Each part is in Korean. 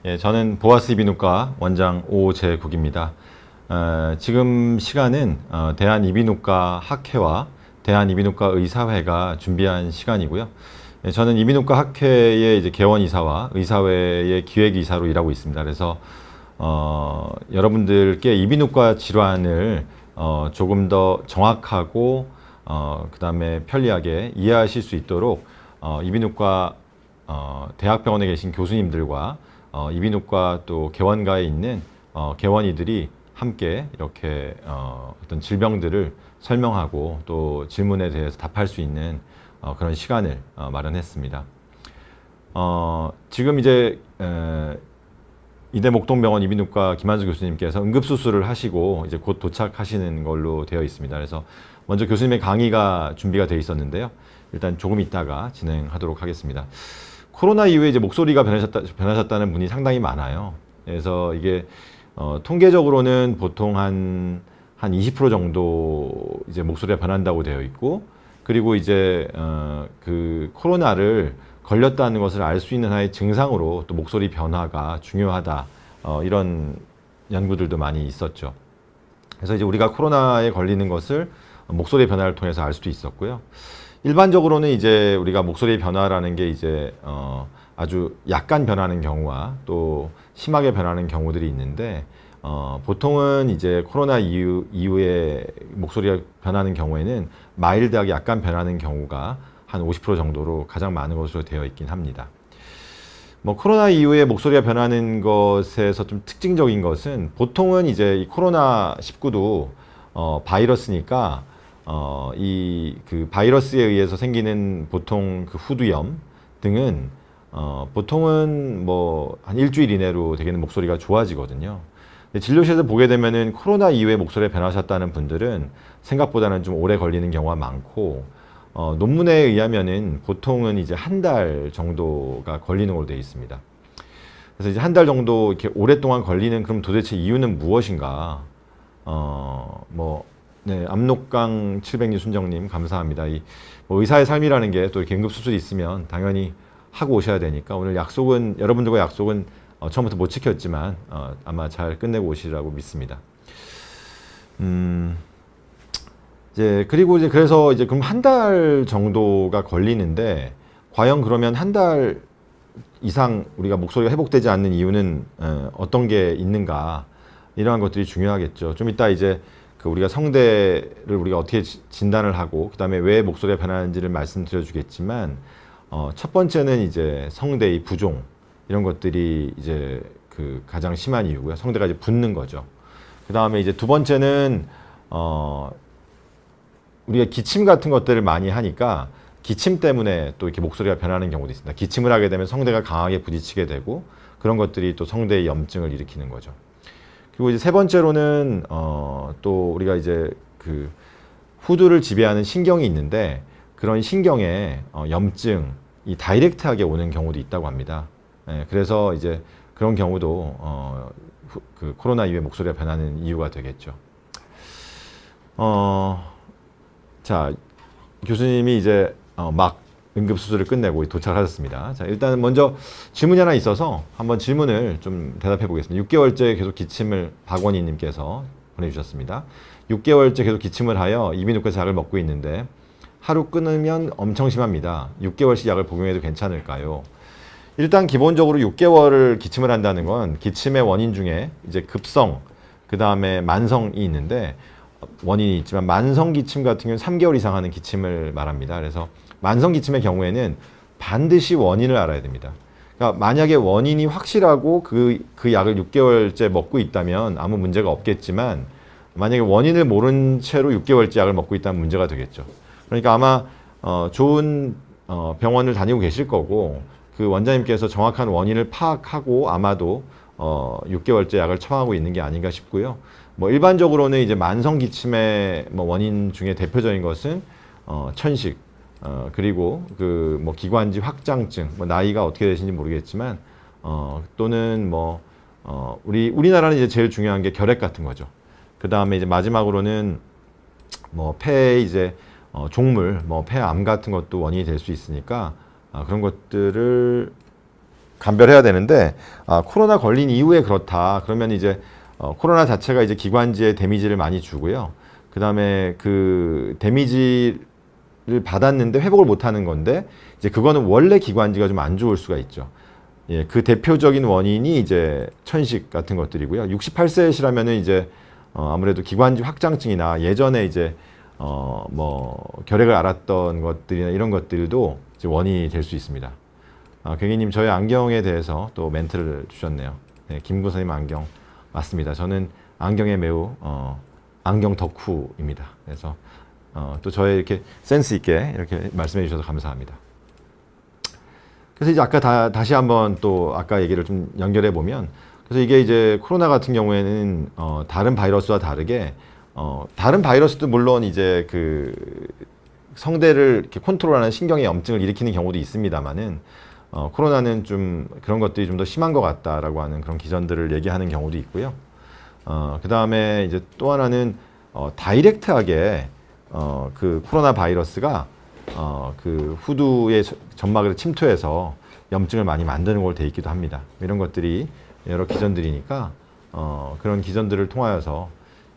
예, 저는 보아스 이비인후과 원장 오재국입니다. 지금 시간은 대한이비인후과 학회와 대한이비인후과 의사회가 준비한 시간이고요. 예, 저는 이비인후과 학회의 이제 개원이사와 의사회의 기획이사로 일하고 있습니다. 그래서 여러분들께 이비인후과 질환을 조금 더 정확하고 그다음에 편리하게 이해하실 수 있도록 이비인후과 대학병원에 계신 교수님들과 이비인후과 또 개원가에 있는 개원이들이 함께 이렇게 어떤 질병들을 설명하고 또 질문에 대해서 답할 수 있는 그런 시간을 마련했습니다. 지금 이제 이대 목동병원 이비인후과 김한수 교수님께서 응급수술을 하시고 이제 곧 도착하시는 걸로 되어 있습니다. 그래서 먼저 교수님의 강의가 준비가 되어 있었는데요. 일단 조금 있다가 진행하도록 하겠습니다. 코로나 이후에 이제 목소리가 변하셨다는 분이 상당히 많아요. 그래서 이게 통계적으로는 보통 한 20% 정도 이제 목소리가 변한다고 되어 있고, 그리고 이제 그 코로나를 걸렸다는 것을 알 수 있는 하나의 증상으로 또 목소리 변화가 중요하다, 이런 연구들도 많이 있었죠. 그래서 이제 우리가 코로나에 걸리는 것을 목소리 변화를 통해서 알 수도 있었고요. 일반적으로는 이제 우리가 목소리의 변화라는 게 이제 아주 약간 변하는 경우와 또 심하게 변하는 경우들이 있는데, 보통은 이제 코로나 이후에 목소리가 변하는 경우에는 마일드하게 약간 변하는 경우가 한 50% 정도로 가장 많은 것으로 되어 있긴 합니다. 뭐 코로나 이후에 목소리가 변하는 것에서 좀 특징적인 것은, 보통은 이제 이 코로나19도 바이러스니까 이 그 바이러스에 의해서 생기는 보통 그 후두염 등은 보통은 뭐 한 일주일 이내로 되게는 목소리가 좋아지거든요. 진료실에서 보게 되면은 코로나 이후에 목소리가 변하셨다는 분들은 생각보다는 좀 오래 걸리는 경우가 많고, 논문에 의하면은 보통은 이제 한 달 정도가 걸리는 걸로 되어 있습니다. 그래서 이제 한 달 정도 이렇게 오랫동안 걸리는, 그럼 도대체 이유는 무엇인가? 네, 압록강 700리 순정님 감사합니다. 뭐 의사의 삶이라는 게 또 이렇게 응급수술이 있으면 당연히 하고 오셔야 되니까, 오늘 약속은, 여러분들과 약속은 처음부터 못 지켰지만 아마 잘 끝내고 오시라고 믿습니다. 이제 그리고 이제 그래서 이제 그럼 한 달 정도가 걸리는데, 과연 그러면 한 달 이상 우리가 목소리가 회복되지 않는 이유는 어떤 게 있는가, 이러한 것들이 중요하겠죠. 좀 이따 이제 그 우리가 성대를 우리가 어떻게 진단을 하고 그다음에 왜 목소리가 변하는지를 말씀드려 주겠지만, 첫 번째는 이제 성대의 부종, 이런 것들이 이제 그 가장 심한 이유고요. 성대가 이제 붓는 거죠. 그 다음에 이제 두 번째는 우리가 기침 같은 것들을 많이 하니까 기침 때문에 또 이렇게 목소리가 변하는 경우도 있습니다. 기침을 하게 되면 성대가 강하게 부딪히게 되고, 그런 것들이 또 성대의 염증을 일으키는 거죠. 그리고 이제 세 번째로는 또 우리가 이제 그 후두를 지배하는 신경이 있는데, 그런 신경에 염증이 다이렉트하게 오는 경우도 있다고 합니다. 예, 그래서 이제 그런 경우도 그 코로나 이후에 목소리가 변하는 이유가 되겠죠. 자, 교수님이 이제 막 응급수술을 끝내고 도착하셨습니다. 자, 일단 먼저 질문이 하나 있어서 한번 질문을 좀 대답해 보겠습니다. 6개월째 계속 기침을, 박원희님께서 보내주셨습니다. 6개월째 계속 기침을 하여 이비인후과에서 약을 먹고 있는데 하루 끊으면 엄청 심합니다. 6개월씩 약을 복용해도 괜찮을까요? 일단 기본적으로 6개월을 기침을 한다는 건 기침의 원인 중에 이제 급성, 그 다음에 만성이 있는데, 원인이 있지만 만성 기침 같은 경우는 3개월 이상 하는 기침을 말합니다. 그래서 만성 기침의 경우에는 반드시 원인을 알아야 됩니다. 그러니까 만약에 원인이 확실하고 그 약을 6개월째 먹고 있다면 아무 문제가 없겠지만, 만약에 원인을 모른 채로 6개월째 약을 먹고 있다면 문제가 되겠죠. 그러니까 아마 좋은 병원을 다니고 계실 거고, 그 원장님께서 정확한 원인을 파악하고 아마도 6개월째 약을 처방하고 있는 게 아닌가 싶고요. 뭐 일반적으로는 이제 만성 기침의 뭐 원인 중에 대표적인 것은 천식, 그리고 그 뭐 기관지 확장증, 뭐 나이가 어떻게 되시는지 모르겠지만 또는 뭐 우리나라는 이제 제일 중요한 게 결핵 같은 거죠. 그 다음에 이제 마지막으로는 뭐 폐에 이제 종물, 뭐 폐암 같은 것도 원인이 될 수 있으니까 그런 것들을 감별해야 되는데 코로나 걸린 이후에 그렇다. 그러면 이제 코로나 자체가 이제 기관지에 데미지를 많이 주고요. 그 다음에 그 데미지를 받았는데 회복을 못하는 건데 이제 그거는 원래 기관지가 좀 안 좋을 수가 있죠. 예, 그 대표적인 원인이 이제 천식 같은 것들이고요. 68세시라면은 이제 아무래도 기관지 확장증이나 예전에 이제 뭐 결핵을 앓았던 것들이나 이런 것들도 이제 원인이 될 수 있습니다. 갱이님 저의 안경에 대해서 또 멘트를 주셨네요. 네, 김구 선생님 안경 맞습니다. 저는 안경에 매우 안경 덕후입니다. 그래서 또 저의 이렇게 센스 있게 이렇게 말씀해 주셔서 감사합니다. 그래서 이제 아까 다시 한번 또 아까 얘기를 좀 연결해 보면 그래서 이게 이제 코로나 같은 경우에는 다른 바이러스와 다르게 다른 바이러스도 물론 이제 그 성대를 이렇게 컨트롤하는 신경의 염증을 일으키는 경우도 있습니다만은 코로나는 좀 그런 것들이 좀 더 심한 것 같다라고 하는 그런 기전들을 얘기하는 경우도 있고요. 그 다음에 이제 또 하나는 다이렉트하게 그 코로나 바이러스가 그 후두의 점막을 침투해서 염증을 많이 만드는 걸로 돼 있기도 합니다. 이런 것들이 여러 기전들이니까 그런 기전들을 통하여서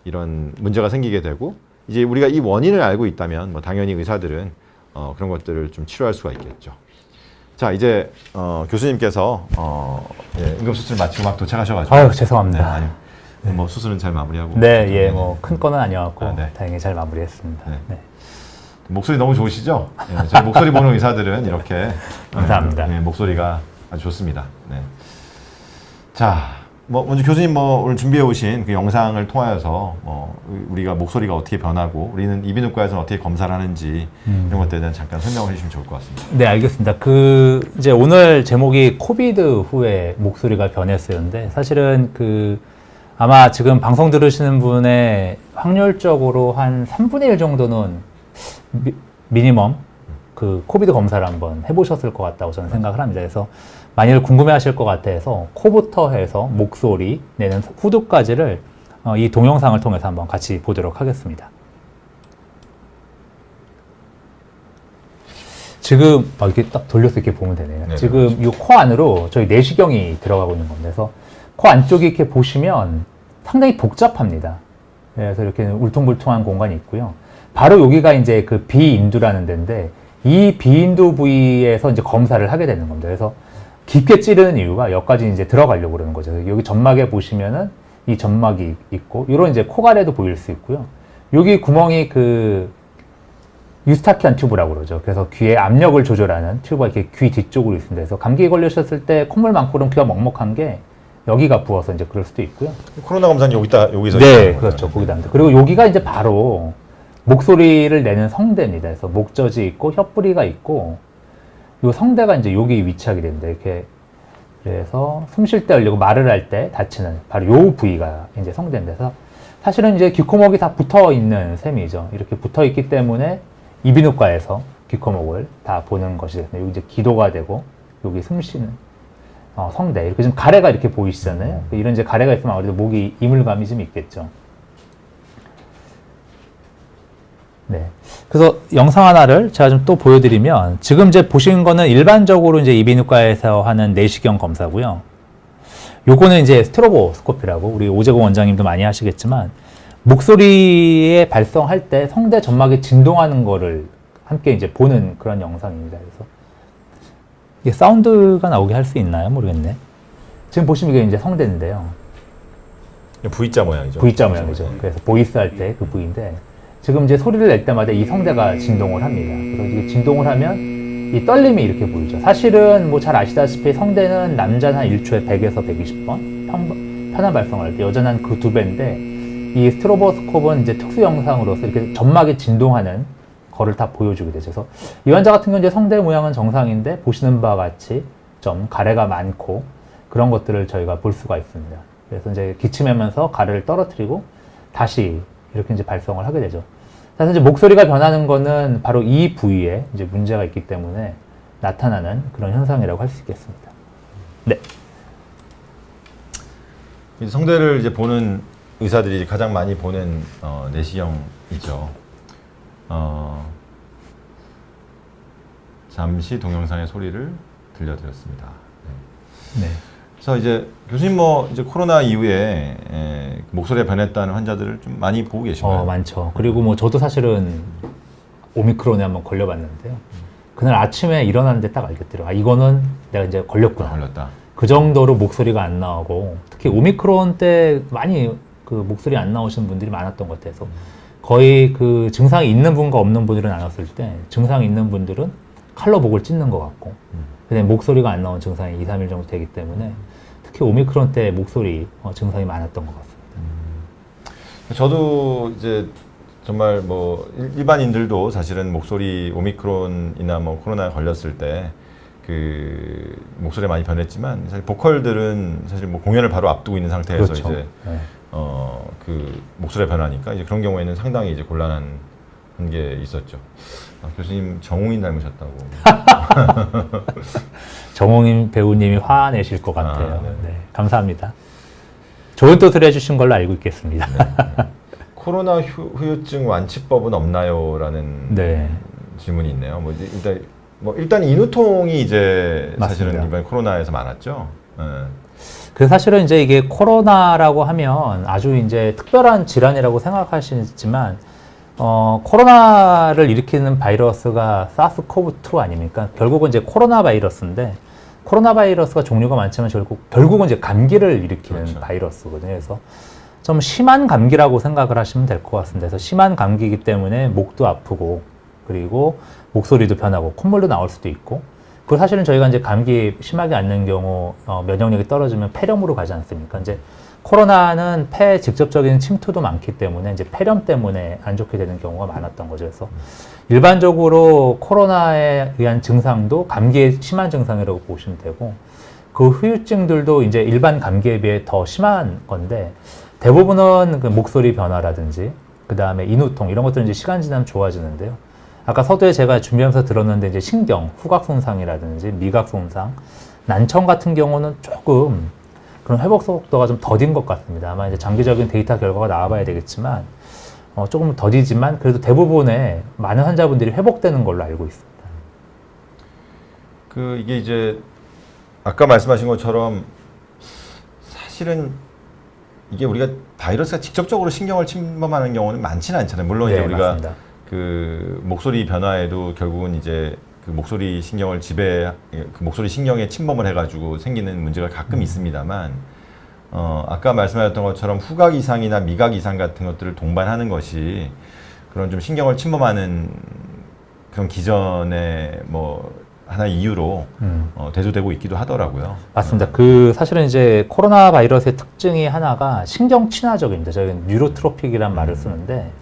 이런 문제가 생기게 되고 이제 우리가 이 원인을 알고 있다면 뭐 당연히 의사들은 그런 것들을 좀 치료할 수가 있겠죠. 자 이제 교수님께서 예, 응급수술 마치고 막 도착하셔가지고 아유 죄송합니다. 네, 아니요. 뭐 수술은 잘 마무리하고 네, 예, 뭐 큰 건은 아니었고 네. 다행히 잘 마무리했습니다. 네. 네. 목소리 너무 좋으시죠? 예, 저희 목소리 보는 의사들은 이렇게 감사합니다. 예, 목소리가 아주 좋습니다. 네. 자, 뭐 먼저 교수님 뭐 오늘 준비해 오신 그 영상을 통하여서 우리가 목소리가 어떻게 변하고 우리는 이비인후과에서는 어떻게 검사를 하는지 이런 것들에 대한 잠깐 설명을 해주시면 좋을 것 같습니다. 네, 알겠습니다. 이제 오늘 제목이 코비드 후에 목소리가 변했었는데 사실은 아마 지금 방송 들으시는 분의 확률적으로 한 3분의 1 정도는 미니멈 코비드 검사를 한번 해보셨을 것 같다고 저는 생각을 합니다. 그래서 만일 궁금해 하실 것 같아서 코부터 해서 목소리 내는 후두까지를 이 동영상을 통해서 한번 같이 보도록 하겠습니다. 지금 이렇게 딱 돌려서 이렇게 보면 되네요. 네, 지금 이 코 안으로 저희 내시경이 들어가고 있는 겁니다. 그래서 코 안쪽이 이렇게 보시면 상당히 복잡합니다. 그래서 이렇게 울퉁불퉁한 공간이 있고요. 바로 여기가 이제 그 비인두라는 데인데 이 비인두 부위에서 이제 검사를 하게 되는 겁니다. 그래서 깊게 찌르는 이유가 여기까지 이제 들어가려고 그러는 거죠. 여기 점막에 보시면은 이 점막이 있고 이런 이제 코갈에도 보일 수 있고요. 여기 구멍이 유스타키안 튜브라고 그러죠. 그래서 귀에 압력을 조절하는 튜브가 이렇게 귀 뒤쪽으로 있습니다. 그래서 감기에 걸리셨을 때 콧물 많고 그럼 귀가 먹먹한 게 여기가 부어서 이제 그럴 수도 있고요. 코로나 검사는 여기서 네, 그렇죠. 거기다 합니다. 그리고 여기가 이제 바로 목소리를 내는 성대입니다. 그래서 목젖이 있고 혀뿌리가 있고 이 성대가 이제 여기 위치하게 됩니다. 이렇게 그래서 숨 쉴 때 열리고 말을 할 때 닫히는 바로 요 부위가 이제 성대인데서 사실은 이제 귓코목이 다 붙어 있는 셈이죠. 이렇게 붙어 있기 때문에 이비인후과에서 귓코목을 다 보는 것이 됩니다. 여기 이제 기도가 되고 여기 숨 쉬는 성대 이렇게 좀 가래가 이렇게 보이시잖아요. 이런 이제 가래가 있으면 아무래도 목이 이물감이 좀 있겠죠. 네. 그래서 영상 하나를 제가 좀 또 보여드리면 지금 이제 보신 거는 일반적으로 이제 이비인후과에서 하는 내시경 검사고요. 요거는 이제 스트로보스코피라고 우리 오재공 원장님도 많이 하시겠지만 목소리에 발성할 때 성대 점막이 진동하는 거를 함께 이제 보는 그런 영상입니다. 그래서 이게 사운드가 나오게 할 수 있나요? 모르겠네. 지금 보시면 이게 이제 성대인데요. V자 모양이죠. V자 모양이죠. 그래서 보이스 할 때 그 V인데 지금 이제 소리를 낼 때마다 이 성대가 진동을 합니다. 그래서 이게 진동을 하면 이 떨림이 이렇게 보이죠. 사실은 뭐 잘 아시다시피 성대는 남자는 한 1초에 100에서 120번 편한 발성을 할 때 여자는 한 그 2배인데 이 스트로보스콥은 이제 특수 영상으로서 이렇게 점막이 진동하는 거를 다 보여주게 되죠. 그래서 이 환자 같은 경우는 이제 성대 모양은 정상인데 보시는 바와 같이 좀 가래가 많고 그런 것들을 저희가 볼 수가 있습니다. 그래서 이제 기침하면서 가래를 떨어뜨리고 다시 이렇게 이제 발성을 하게 되죠. 사실 이제 목소리가 변하는 거는 바로 이 부위에 이제 문제가 있기 때문에 나타나는 그런 현상이라고 할 수 있겠습니다. 네. 성대를 이제 보는 의사들이 가장 많이 보는 내시경이죠. 잠시 동영상의 소리를 들려드렸습니다. 네. 네. 그래서 이제 교수님 뭐 이제 코로나 이후에 목소리가 변했다는 환자들을 좀 많이 보고 계신가요? 많죠. 그리고 뭐 저도 사실은 오미크론에 한번 걸려봤는데요. 그날 아침에 일어났는데 딱 알겠더라고요. 아, 이거는 내가 이제 걸렸구나. 걸렸다. 그 정도로 목소리가 안 나오고, 특히 오미크론 때 많이 그 목소리 안 나오시는 분들이 많았던 것 같아서 거의 그 증상이 있는 분과 없는 분들은 나눴을 때 증상이 있는 분들은 칼로 목을 찢는 것 같고, 그다음에 목소리가 안 나온 증상이 2, 3일 정도 되기 때문에 특히 오미크론 때 목소리 증상이 많았던 것 같습니다. 저도 이제 정말 뭐 일반인들도 사실은 목소리 오미크론이나 뭐 코로나에 걸렸을 때 그 목소리가 많이 변했지만 사실 보컬들은 사실 뭐 공연을 바로 앞두고 있는 상태에서 그렇죠. 이제 네. 그 목소리가 변하니까 이제 그런 경우에는 상당히 이제 곤란한 게 있었죠. 아, 교수님 정웅인 닮으셨다고. 정홍인 배우님이 화내실 것 같아요. 네. 네, 감사합니다. 좋은 뜻을 해주신 걸로 알고 있겠습니다. 코로나 후유증 완치법은 없나요?라는 네. 질문이 있네요. 뭐 일단 인후통이 이제 사실은 맞습니다. 이번 코로나에서 많았죠. 네. 그 사실은 이제 이게 코로나라고 하면 아주 이제 특별한 질환이라고 생각하시지만 코로나를 일으키는 바이러스가 사스코브2 아닙니까? 결국은 이제 코로나 바이러스인데 코로나 바이러스가 종류가 많지만 결국은 이제 감기를 일으키는 그렇죠. 바이러스거든요. 그래서 좀 심한 감기라고 생각을 하시면 될 것 같습니다. 그래서 심한 감기이기 때문에 목도 아프고 그리고 목소리도 변하고 콧물도 나올 수도 있고 그리고 사실은 저희가 이제 감기 심하게 앓는 경우 면역력이 떨어지면 폐렴으로 가지 않습니까? 이제 코로나는 폐에 직접적인 침투도 많기 때문에 이제 폐렴 때문에 안 좋게 되는 경우가 많았던 거죠. 그래서 일반적으로 코로나에 의한 증상도 감기의 심한 증상이라고 보시면 되고 그 후유증들도 이제 일반 감기에 비해 더 심한 건데 대부분은 그 목소리 변화라든지 그 다음에 인후통 이런 것들은 이제 시간 지나면 좋아지는데요. 아까 서두에 제가 준비하면서 들었는데 이제 신경, 후각 손상이라든지 미각 손상, 난청 같은 경우는 조금 그런 회복 속도가 좀 더딘 것 같습니다. 아마 이제 장기적인 데이터 결과가 나와봐야 되겠지만 조금 더디지만 그래도 대부분의 많은 환자분들이 회복되는 걸로 알고 있습니다. 이게 이제 아까 말씀하신 것처럼 사실은 이게 우리가 바이러스가 직접적으로 신경을 침범하는 경우는 많지는 않잖아요. 물론 네, 이제 우리가 맞습니다. 그 목소리 변화에도 결국은 이제 그 목소리 신경을 그 목소리 신경에 침범을 해가지고 생기는 문제가 가끔 있습니다만 아까 말씀하셨던 것처럼 후각 이상이나 미각 이상 같은 것들을 동반하는 것이 그런 좀 신경을 침범하는 그런 기전의 뭐 하나의 이유로 대두되고 있기도 하더라고요. 맞습니다. 그 사실은 이제 코로나 바이러스의 특징이 하나가 신경 친화적입니다. 저희는 뉴로트로픽이라는 말을 쓰는데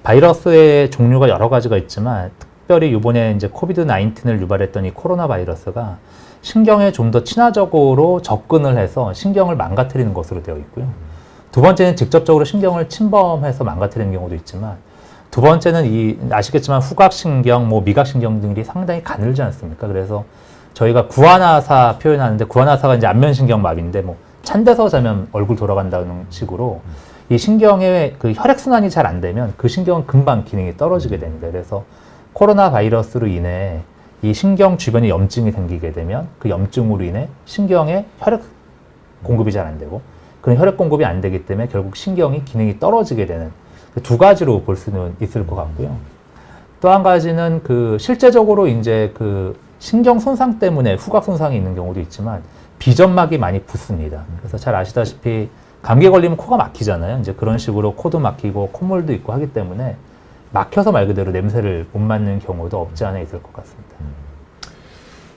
바이러스의 종류가 여러 가지가 있지만 특별히 이번에 이제 코비드 19을 유발했던 이 코로나 바이러스가 신경에 좀 더 친화적으로 접근을 해서 신경을 망가뜨리는 것으로 되어 있고요. 두 번째는 직접적으로 신경을 침범해서 망가뜨리는 경우도 있지만 두 번째는 아시겠지만 후각신경, 뭐 미각신경 등이 상당히 가늘지 않습니까? 그래서 저희가 구안화사 표현하는데 구안화사가 이제 안면신경 마비인데 뭐 찬 데서 자면 얼굴 돌아간다는 식으로 이 신경의 그 혈액순환이 잘 안 되면 그 신경은 금방 기능이 떨어지게 됩니다. 그래서 코로나 바이러스로 인해 이 신경 주변에 염증이 생기게 되면 그 염증으로 인해 신경에 혈액 공급이 잘 안 되고 그런 혈액 공급이 안 되기 때문에 결국 신경이 기능이 떨어지게 되는 두 가지로 볼 수는 있을 것 같고요. 또 한 가지는 그 실제적으로 이제 그 신경 손상 때문에 후각 손상이 있는 경우도 있지만 비점막이 많이 붓습니다. 그래서 잘 아시다시피 감기에 걸리면 코가 막히잖아요. 이제 그런 식으로 코도 막히고 콧물도 있고 하기 때문에 막혀서 말 그대로 냄새를 못 맡는 경우도 없지 않아 있을 것 같습니다.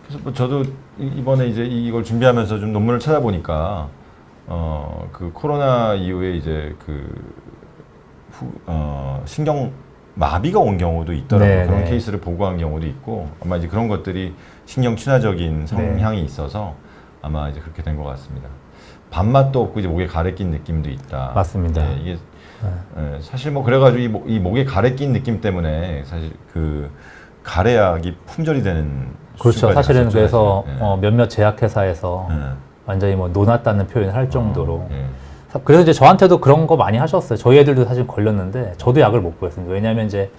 그래서 뭐 저도 이번에 이제 이걸 준비하면서 좀 논문을 찾아보니까 그 코로나 이후에 이제 신경 마비가 온 경우도 있더라고요. 네, 그런 네. 케이스를 보고한 경우도 있고 아마 이제 그런 것들이 신경 친화적인 성향이 있어서 아마 이제 그렇게 된 것 같습니다. 밥맛도 없고 이제 목에 가래 낀 느낌도 있다. 맞습니다. 네, 이게 사실 뭐 그래가지고 이 목에 가래 낀 느낌 때문에 사실 그 가래약이 품절이 되는 그렇죠. 수준까지 사실은 갔었죠, 그래서 사실. 몇몇 제약회사에서 완전히 뭐 논았다는 표현을 할 정도로 예. 그래서 이제 저한테도 그런 거 많이 하셨어요. 저희 애들도 사실 걸렸는데 저도 약을 못 구했습니다. 왜냐하면 이제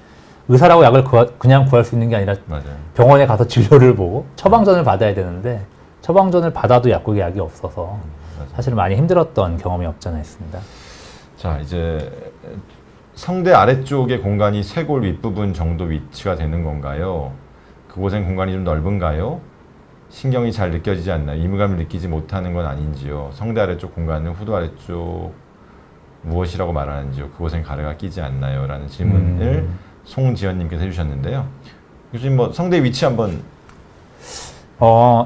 의사라고 약을 그냥 구할 수 있는 게 아니라 맞아요. 병원에 가서 진료를 보고 처방전을 받아야 되는데 처방전을 받아도 약국에 약이 없어서 사실 많이 힘들었던 경험이 없잖아 있습니다. 자, 이제 성대 아래쪽의 공간이 쇄골 윗부분 정도 위치가 되는 건가요? 그곳엔 공간이 좀 넓은가요? 신경이 잘 느껴지지 않나요? 이물감을 느끼지 못하는 건 아닌지요? 성대 아래쪽 공간은 후두 아래쪽 무엇이라고 말하는지요? 그곳엔 가래가 끼지 않나요? 라는 질문을 송지연님께서 해주셨는데요. 교수님 뭐 성대 위치 한번.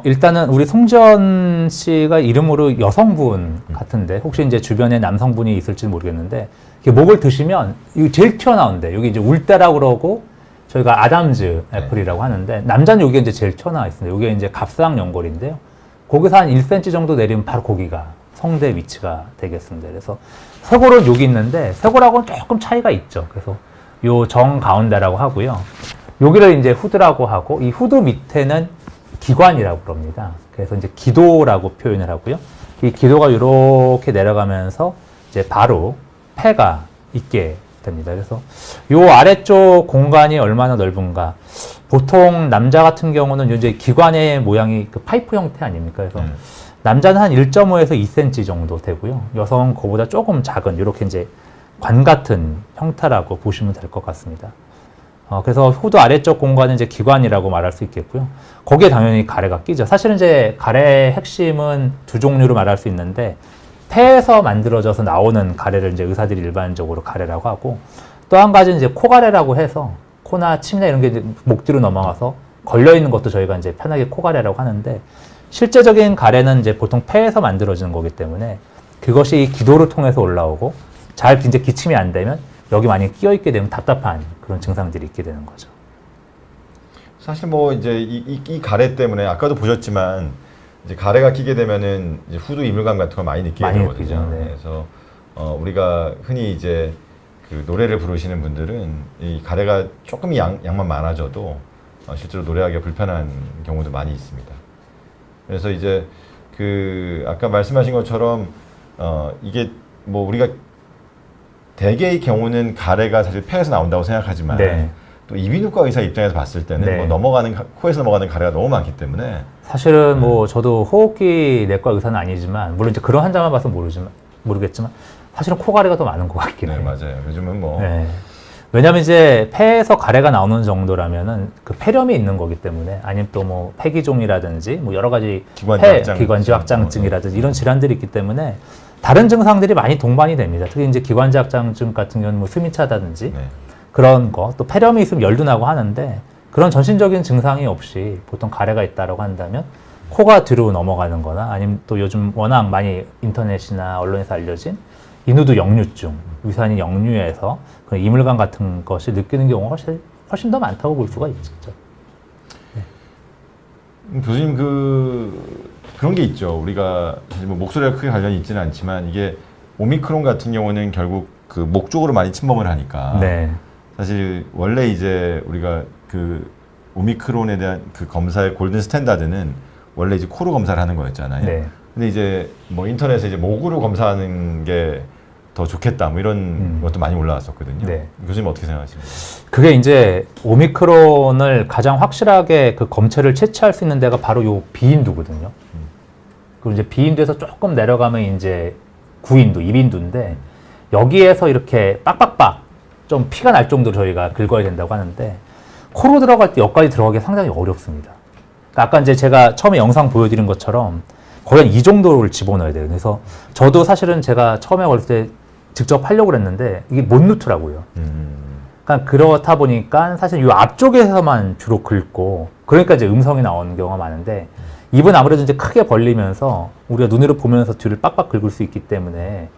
일단은 우리 송지연 씨가 이름으로 여성분 같은데 혹시 이제 주변에 남성분이 있을지 모르겠는데 이렇게 목을 드시면 이게 제일 튀어나오는데 여기 이제 울대라고 그러고 저희가 아담즈 애플이라고 하는데 남자는 여기 이제 제일 튀어나와 있습니다. 여기 이제 갑상 연골인데요. 거기서 한 1cm 정도 내리면 바로 거기가 성대 위치가 되겠습니다. 그래서 쇄골은 여기 있는데 쇄골하고는 조금 차이가 있죠. 그래서 요 정 가운데라고 하고요. 여기를 이제 후두라고 하고 이 후두 밑에는 기관이라고 그럽니다. 그래서 이제 기도라고 표현을 하고요. 이 기도가 이렇게 내려가면서 이제 바로 폐가 있게 됩니다. 그래서 요 아래쪽 공간이 얼마나 넓은가. 보통 남자 같은 경우는 이제 기관의 모양이 그 파이프 형태 아닙니까? 그래서 남자는 한 1.5에서 2cm 정도 되고요. 여성은 그보다 조금 작은 이렇게 이제 관 같은 형태라고 보시면 될 것 같습니다. 그래서 후두 아래쪽 공간은 이제 기관이라고 말할 수 있겠고요. 거기에 당연히 가래가 끼죠. 사실은 이제 가래의 핵심은 두 종류로 말할 수 있는데 폐에서 만들어져서 나오는 가래를 이제 의사들이 일반적으로 가래라고 하고 또 한 가지는 이제 코가래라고 해서 코나 침이나 이런 게 이제 목 뒤로 넘어가서 걸려 있는 것도 저희가 이제 편하게 코가래라고 하는데 실제적인 가래는 이제 보통 폐에서 만들어지는 거기 때문에 그것이 기도를 통해서 올라오고 잘 이제 기침이 안 되면 여기 많이 끼어 있게 되면 답답한 그런 증상들이 있게 되는 거죠. 사실 뭐 이제 이 가래 때문에 아까도 보셨지만 이제 가래가 끼게 되면은 이제 후두 이물감 같은 걸 많이 느끼게 많이 되거든요. 느끼죠, 네. 그래서 우리가 흔히 이제 그 노래를 부르시는 분들은 이 가래가 조금 양만 많아져도 실제로 노래하기가 불편한 경우도 많이 있습니다. 그래서 이제 그 아까 말씀하신 것처럼 이게 뭐 우리가 대개의 경우는 가래가 사실 폐에서 나온다고 생각하지만 네. 또 이비인후과 의사 입장에서 봤을 때는 네. 뭐 코에서 넘어가는 가래가 너무 많기 때문에 사실은 뭐 저도 호흡기 내과 의사는 아니지만 물론 이제 그런 환자만 봐서 모르겠지만 사실은 코가래가 더 많은 것 같긴 해요. 네, 맞아요. 요즘은 뭐 네. 왜냐하면 이제 폐에서 가래가 나오는 정도라면은 그 폐렴이 있는 거기 때문에 아니면 또 뭐 폐기종이라든지 뭐 여러 가지 기관지 확장증이라든지 이런 질환들이 있기 때문에 다른 증상들이 많이 동반이 됩니다. 특히 이제 기관지 확장증 같은 경우는 뭐 숨이 차다든지 네. 그런 거, 또 폐렴이 있으면 열도 나고 하는데 그런 전신적인 증상이 없이 보통 가래가 있다라고 한다면 코가 뒤로 넘어가는 거나 아니면 또 요즘 워낙 많이 인터넷이나 언론에서 알려진 인후두 역류증, 위산이 역류해서 그런 이물감 같은 것을 느끼는 경우가 훨씬 더 많다고 볼 수가 있죠. 교수님 그런 게 있죠. 우리가 사실 뭐 목소리가 크게 관련이 있지는 않지만 이게 오미크론 같은 경우는 결국 그 목 쪽으로 많이 침범을 하니까 네. 사실 원래 이제 우리가 그 오미크론에 대한 그 검사의 골든 스탠다드는 원래 이제 코로 검사를 하는 거였잖아요. 네. 근데 이제 뭐 인터넷에 이제 목으로 검사하는 게 더 좋겠다 뭐 이런 것도 많이 올라왔었거든요. 네. 교수님 어떻게 생각하십니까? 그게 이제 오미크론을 가장 확실하게 그 검체를 채취할 수 있는 데가 바로 요 비인두거든요. 그리고 이제 비인두에서 조금 내려가면 이제 구인두, 입인두인데 여기에서 이렇게 빡빡빡 좀 피가 날 정도로 저희가 긁어야 된다고 하는데 코로 들어갈 때 여기까지 들어가기 상당히 어렵습니다. 그러니까 아까 이제 제가 처음에 영상 보여드린 것처럼 거의 한 이 정도를 집어넣어야 돼요. 그래서 저도 사실은 제가 처음에 어렸을 때 직접 하려고 그랬는데 이게 못 넣더라고요. 그러니까 그렇다 보니까 사실 이 앞쪽에서만 주로 긁고 그러니까 이제 음성이 나오는 경우가 많은데 입은 아무래도 이제 크게 벌리면서 우리가 눈으로 보면서 뒤를 빡빡 긁을 수 있기 때문에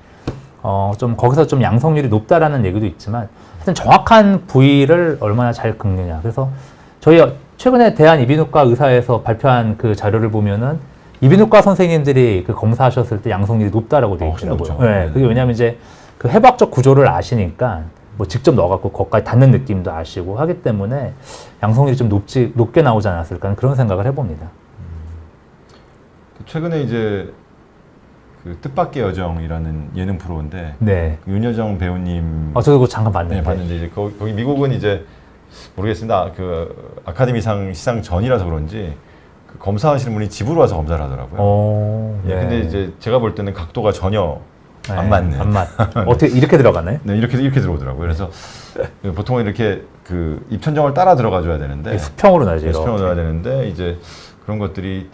좀 거기서 좀 양성률이 높다라는 얘기도 있지만 하여튼 정확한 부위를 얼마나 잘 긁느냐. 그래서 저희 최근에 대한이비인후과 의사에서 발표한 그 자료를 보면은 이비인후과 선생님들이 그 검사하셨을 때 양성률이 높다라고 되어 있더라고요. 네, 그게 왜냐하면 이제 그 해부학적 구조를 아시니까 뭐 직접 넣어갖고 거기까지 닿는 느낌도 아시고 하기 때문에 양성률이 좀 높게 나오지 않았을까 그런 생각을 해봅니다. 최근에 이제 그 뜻밖의 여정이라는 예능 프로인데 네. 그 윤여정 배우님 저도 그거 잠깐 봤는데. 네, 봤는데 이제 거기 미국은 이제 모르겠습니다. 그 아카데미상 시상 전이라서 그런지 그 검사하시는 분이 집으로 와서 검사를 하더라고요. 예, 근데 이제 제가 볼 때는 각도가 전혀 안 맞는. 어떻게 이렇게 들어가나요? 네, 이렇게 들어오더라고요. 그래서 보통은 이렇게 그 입천정을 따라 들어가줘야 되는데 수평으로 나죠. 수평으로 놔야 되는데 이제 그런 것들이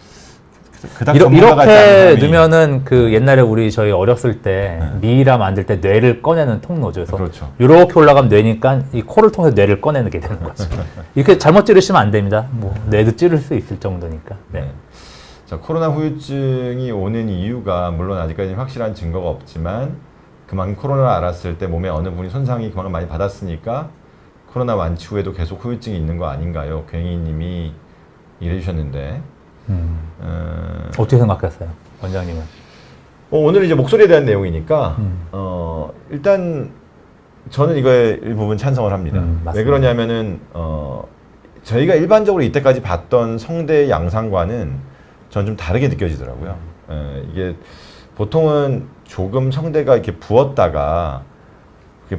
이렇게 넣으면은 그 옛날에 저희 어렸을 때 미이라 만들 때 뇌를 꺼내는 통로죠. 그래서 그렇죠. 이렇게 올라가면 뇌니까 이 코를 통해서 뇌를 꺼내게 되는 거죠. 이렇게 잘못 찌르시면 안 됩니다. 뭐 뇌도 찌를 수 있을 정도니까. 네. 자, 코로나 후유증이 오는 이유가 물론 아직까지는 확실한 증거가 없지만 그만큼 코로나를 알았을 때 몸에 어느 부분이 손상이 그만큼 많이 받았으니까 코로나 완치 후에도 계속 후유증이 있는 거 아닌가요? 굉희님이 이래 주셨는데 어떻게 생각했어요, 원장님은? 오늘 이제 목소리에 대한 내용이니까 일단 저는 이거에 일부분 찬성을 합니다. 왜 그러냐면은 저희가 일반적으로 이때까지 봤던 성대의 양상과는 저는 좀 다르게 느껴지더라고요. 이게 보통은 조금 성대가 이렇게 부었다가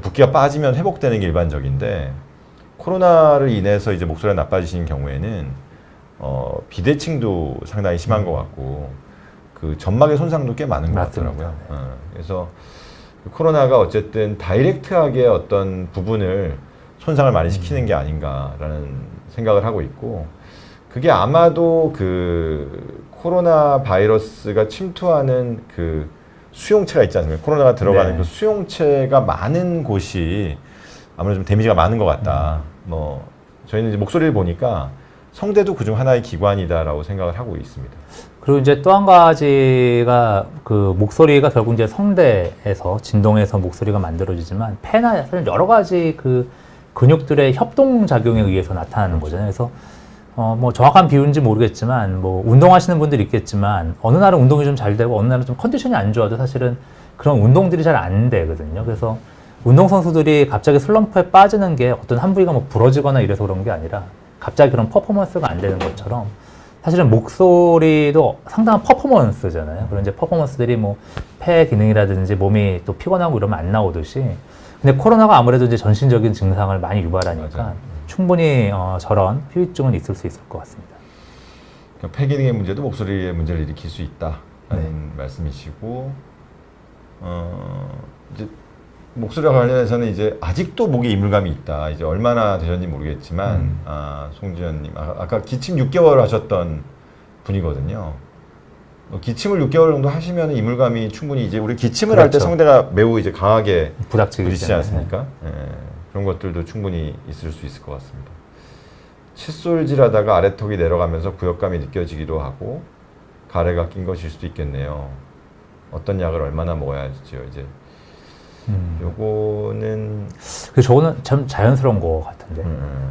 붓기가 빠지면 회복되는 게 일반적인데 코로나를 인해서 이제 목소리가 나빠지시는 경우에는 비대칭도 상당히 심한 것 같고 그 점막의 손상도 꽤 많은 것 같더라고요. 그래서 코로나가 어쨌든 다이렉트하게 어떤 부분을 손상을 많이 시키는 게 아닌가라는 생각을 하고 있고 그게 아마도 그 코로나 바이러스가 침투하는 그 수용체가 있지 않습니까? 코로나가 들어가는 그 수용체가 많은 곳이 아무래도 좀 데미지가 많은 것 같다. 뭐 저희는 이제 목소리를 보니까 성대도 그중 하나의 기관이다라고 생각을 하고 있습니다. 그리고 이제 또 한 가지가 그 목소리가 결국 이제 성대에서 진동해서 목소리가 만들어지지만 폐나 여러 가지 그 근육들의 협동 작용에 의해서 나타나는 거잖아요. 그래서 뭐 정확한 비유인지 모르겠지만 뭐 운동하시는 분들이 있겠지만 어느 날은 운동이 좀 잘 되고 어느 날은 좀 컨디션이 안 좋아도 사실은 그런 운동들이 잘 안 되거든요. 그래서 운동선수들이 갑자기 슬럼프에 빠지는 게 어떤 한 부위가 뭐 부러지거나 이래서 그런 게 아니라 갑자기 그런 퍼포먼스가 안 되는 것처럼 사실은 목소리도 상당한 퍼포먼스잖아요. 그런 이제 퍼포먼스들이 뭐 폐 기능이라든지 몸이 또 피곤하고 이러면 안 나오듯이 근데 코로나가 아무래도 이제 전신적인 증상을 많이 유발하니까 맞아요. 충분히 저런 후유증은 있을 수 있을 것 같습니다. 그러니까 폐 기능의 문제도 목소리의 문제를 일으킬 수 있다라는 말씀이시고 이제 목소리와 관련해서는 이제 아직도 목에 이물감이 있다. 이제 얼마나 되셨는지 모르겠지만 송지현님 아까 기침 6개월 하셨던 분이거든요. 기침을 6개월 정도 하시면 이물감이 충분히 이제 우리 기침을 할 때 성대가 매우 이제 강하게 부딪히지 않습니까? 예, 그런 것들도 충분히 있을 수 있을 것 같습니다. 칫솔질하다가 아래턱이 내려가면서 구역감이 느껴지기도 하고 가래가 낀 것일 수도 있겠네요. 어떤 약을 얼마나 먹어야 할지요. 이제 요거는 저거는 참 자연스러운 것 같은데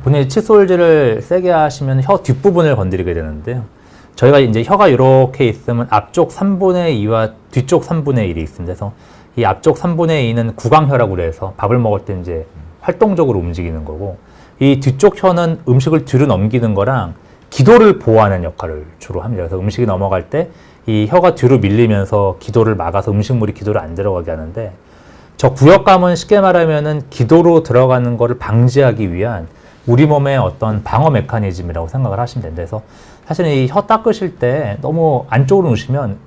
본인이 칫솔질을 세게 하시면 혀 뒷부분을 건드리게 되는데요. 저희가 이제 혀가 이렇게 있으면 앞쪽 3분의 2와 뒤쪽 3분의 1이 있습니다. 그래서 이 앞쪽 3분의 2는 구강혀라고 그래서 밥을 먹을 때 이제 활동적으로 움직이는 거고 이 뒤쪽 혀는 음식을 뒤로 넘기는 거랑 기도를 보호하는 역할을 주로 합니다. 그래서 음식이 넘어갈 때 이 혀가 뒤로 밀리면서 기도를 막아서 음식물이 기도를 안 들어가게 하는데 저 구역감은 쉽게 말하면은 기도로 들어가는 거를 방지하기 위한 우리 몸의 어떤 방어 메커니즘이라고 생각을 하시면 된다. 그래서 사실은 이 혀 닦으실 때 너무 안쪽으로 놓으시면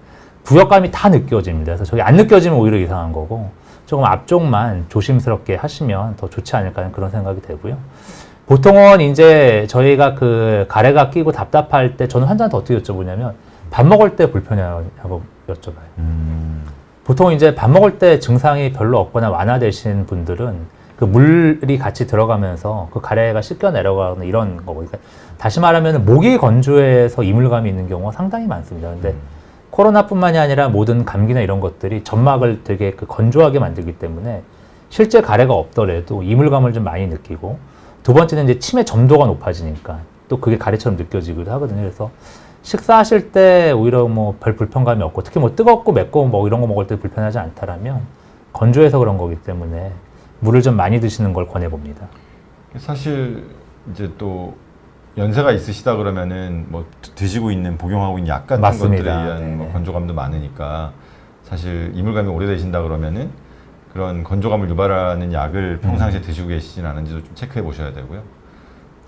구역감이 다 느껴집니다. 그래서 저게 안 느껴지면 오히려 이상한 거고 조금 앞쪽만 조심스럽게 하시면 더 좋지 않을까 하는 그런 생각이 되고요. 보통은 이제 저희가 그 가래가 끼고 답답할 때 저는 환자한테 어떻게 여쭤보냐면 밥 먹을 때 불편해하고 여쭤봐요. 보통 이제 밥 먹을 때 증상이 별로 없거나 완화되신 분들은 그 물이 같이 들어가면서 그 가래가 씻겨 내려가는 이런 거고. 그러니까 다시 말하면 목이 건조해서 이물감이 있는 경우가 상당히 많습니다. 근데 코로나뿐만이 아니라 모든 감기나 이런 것들이 점막을 되게 그 건조하게 만들기 때문에 실제 가래가 없더라도 이물감을 좀 많이 느끼고 두 번째는 이제 침의 점도가 높아지니까 또 그게 가래처럼 느껴지기도 하거든요. 그래서 식사하실 때 오히려 뭐 별 불편감이 없고 특히 뭐 뜨겁고 맵고 뭐 이런 거 먹을 때 불편하지 않다라면 건조해서 그런 거기 때문에 물을 좀 많이 드시는 걸 권해봅니다. 사실 이제 또 연세가 있으시다 그러면은 뭐 드시고 있는 복용하고 있는 약 같은 맞습니다. 것들에 의한 뭐 건조감도 많으니까 사실 이물감이 오래되신다 그러면은 그런 건조감을 유발하는 약을 평상시에 드시고 계시진 않은지도 좀 체크해 보셔야 되고요.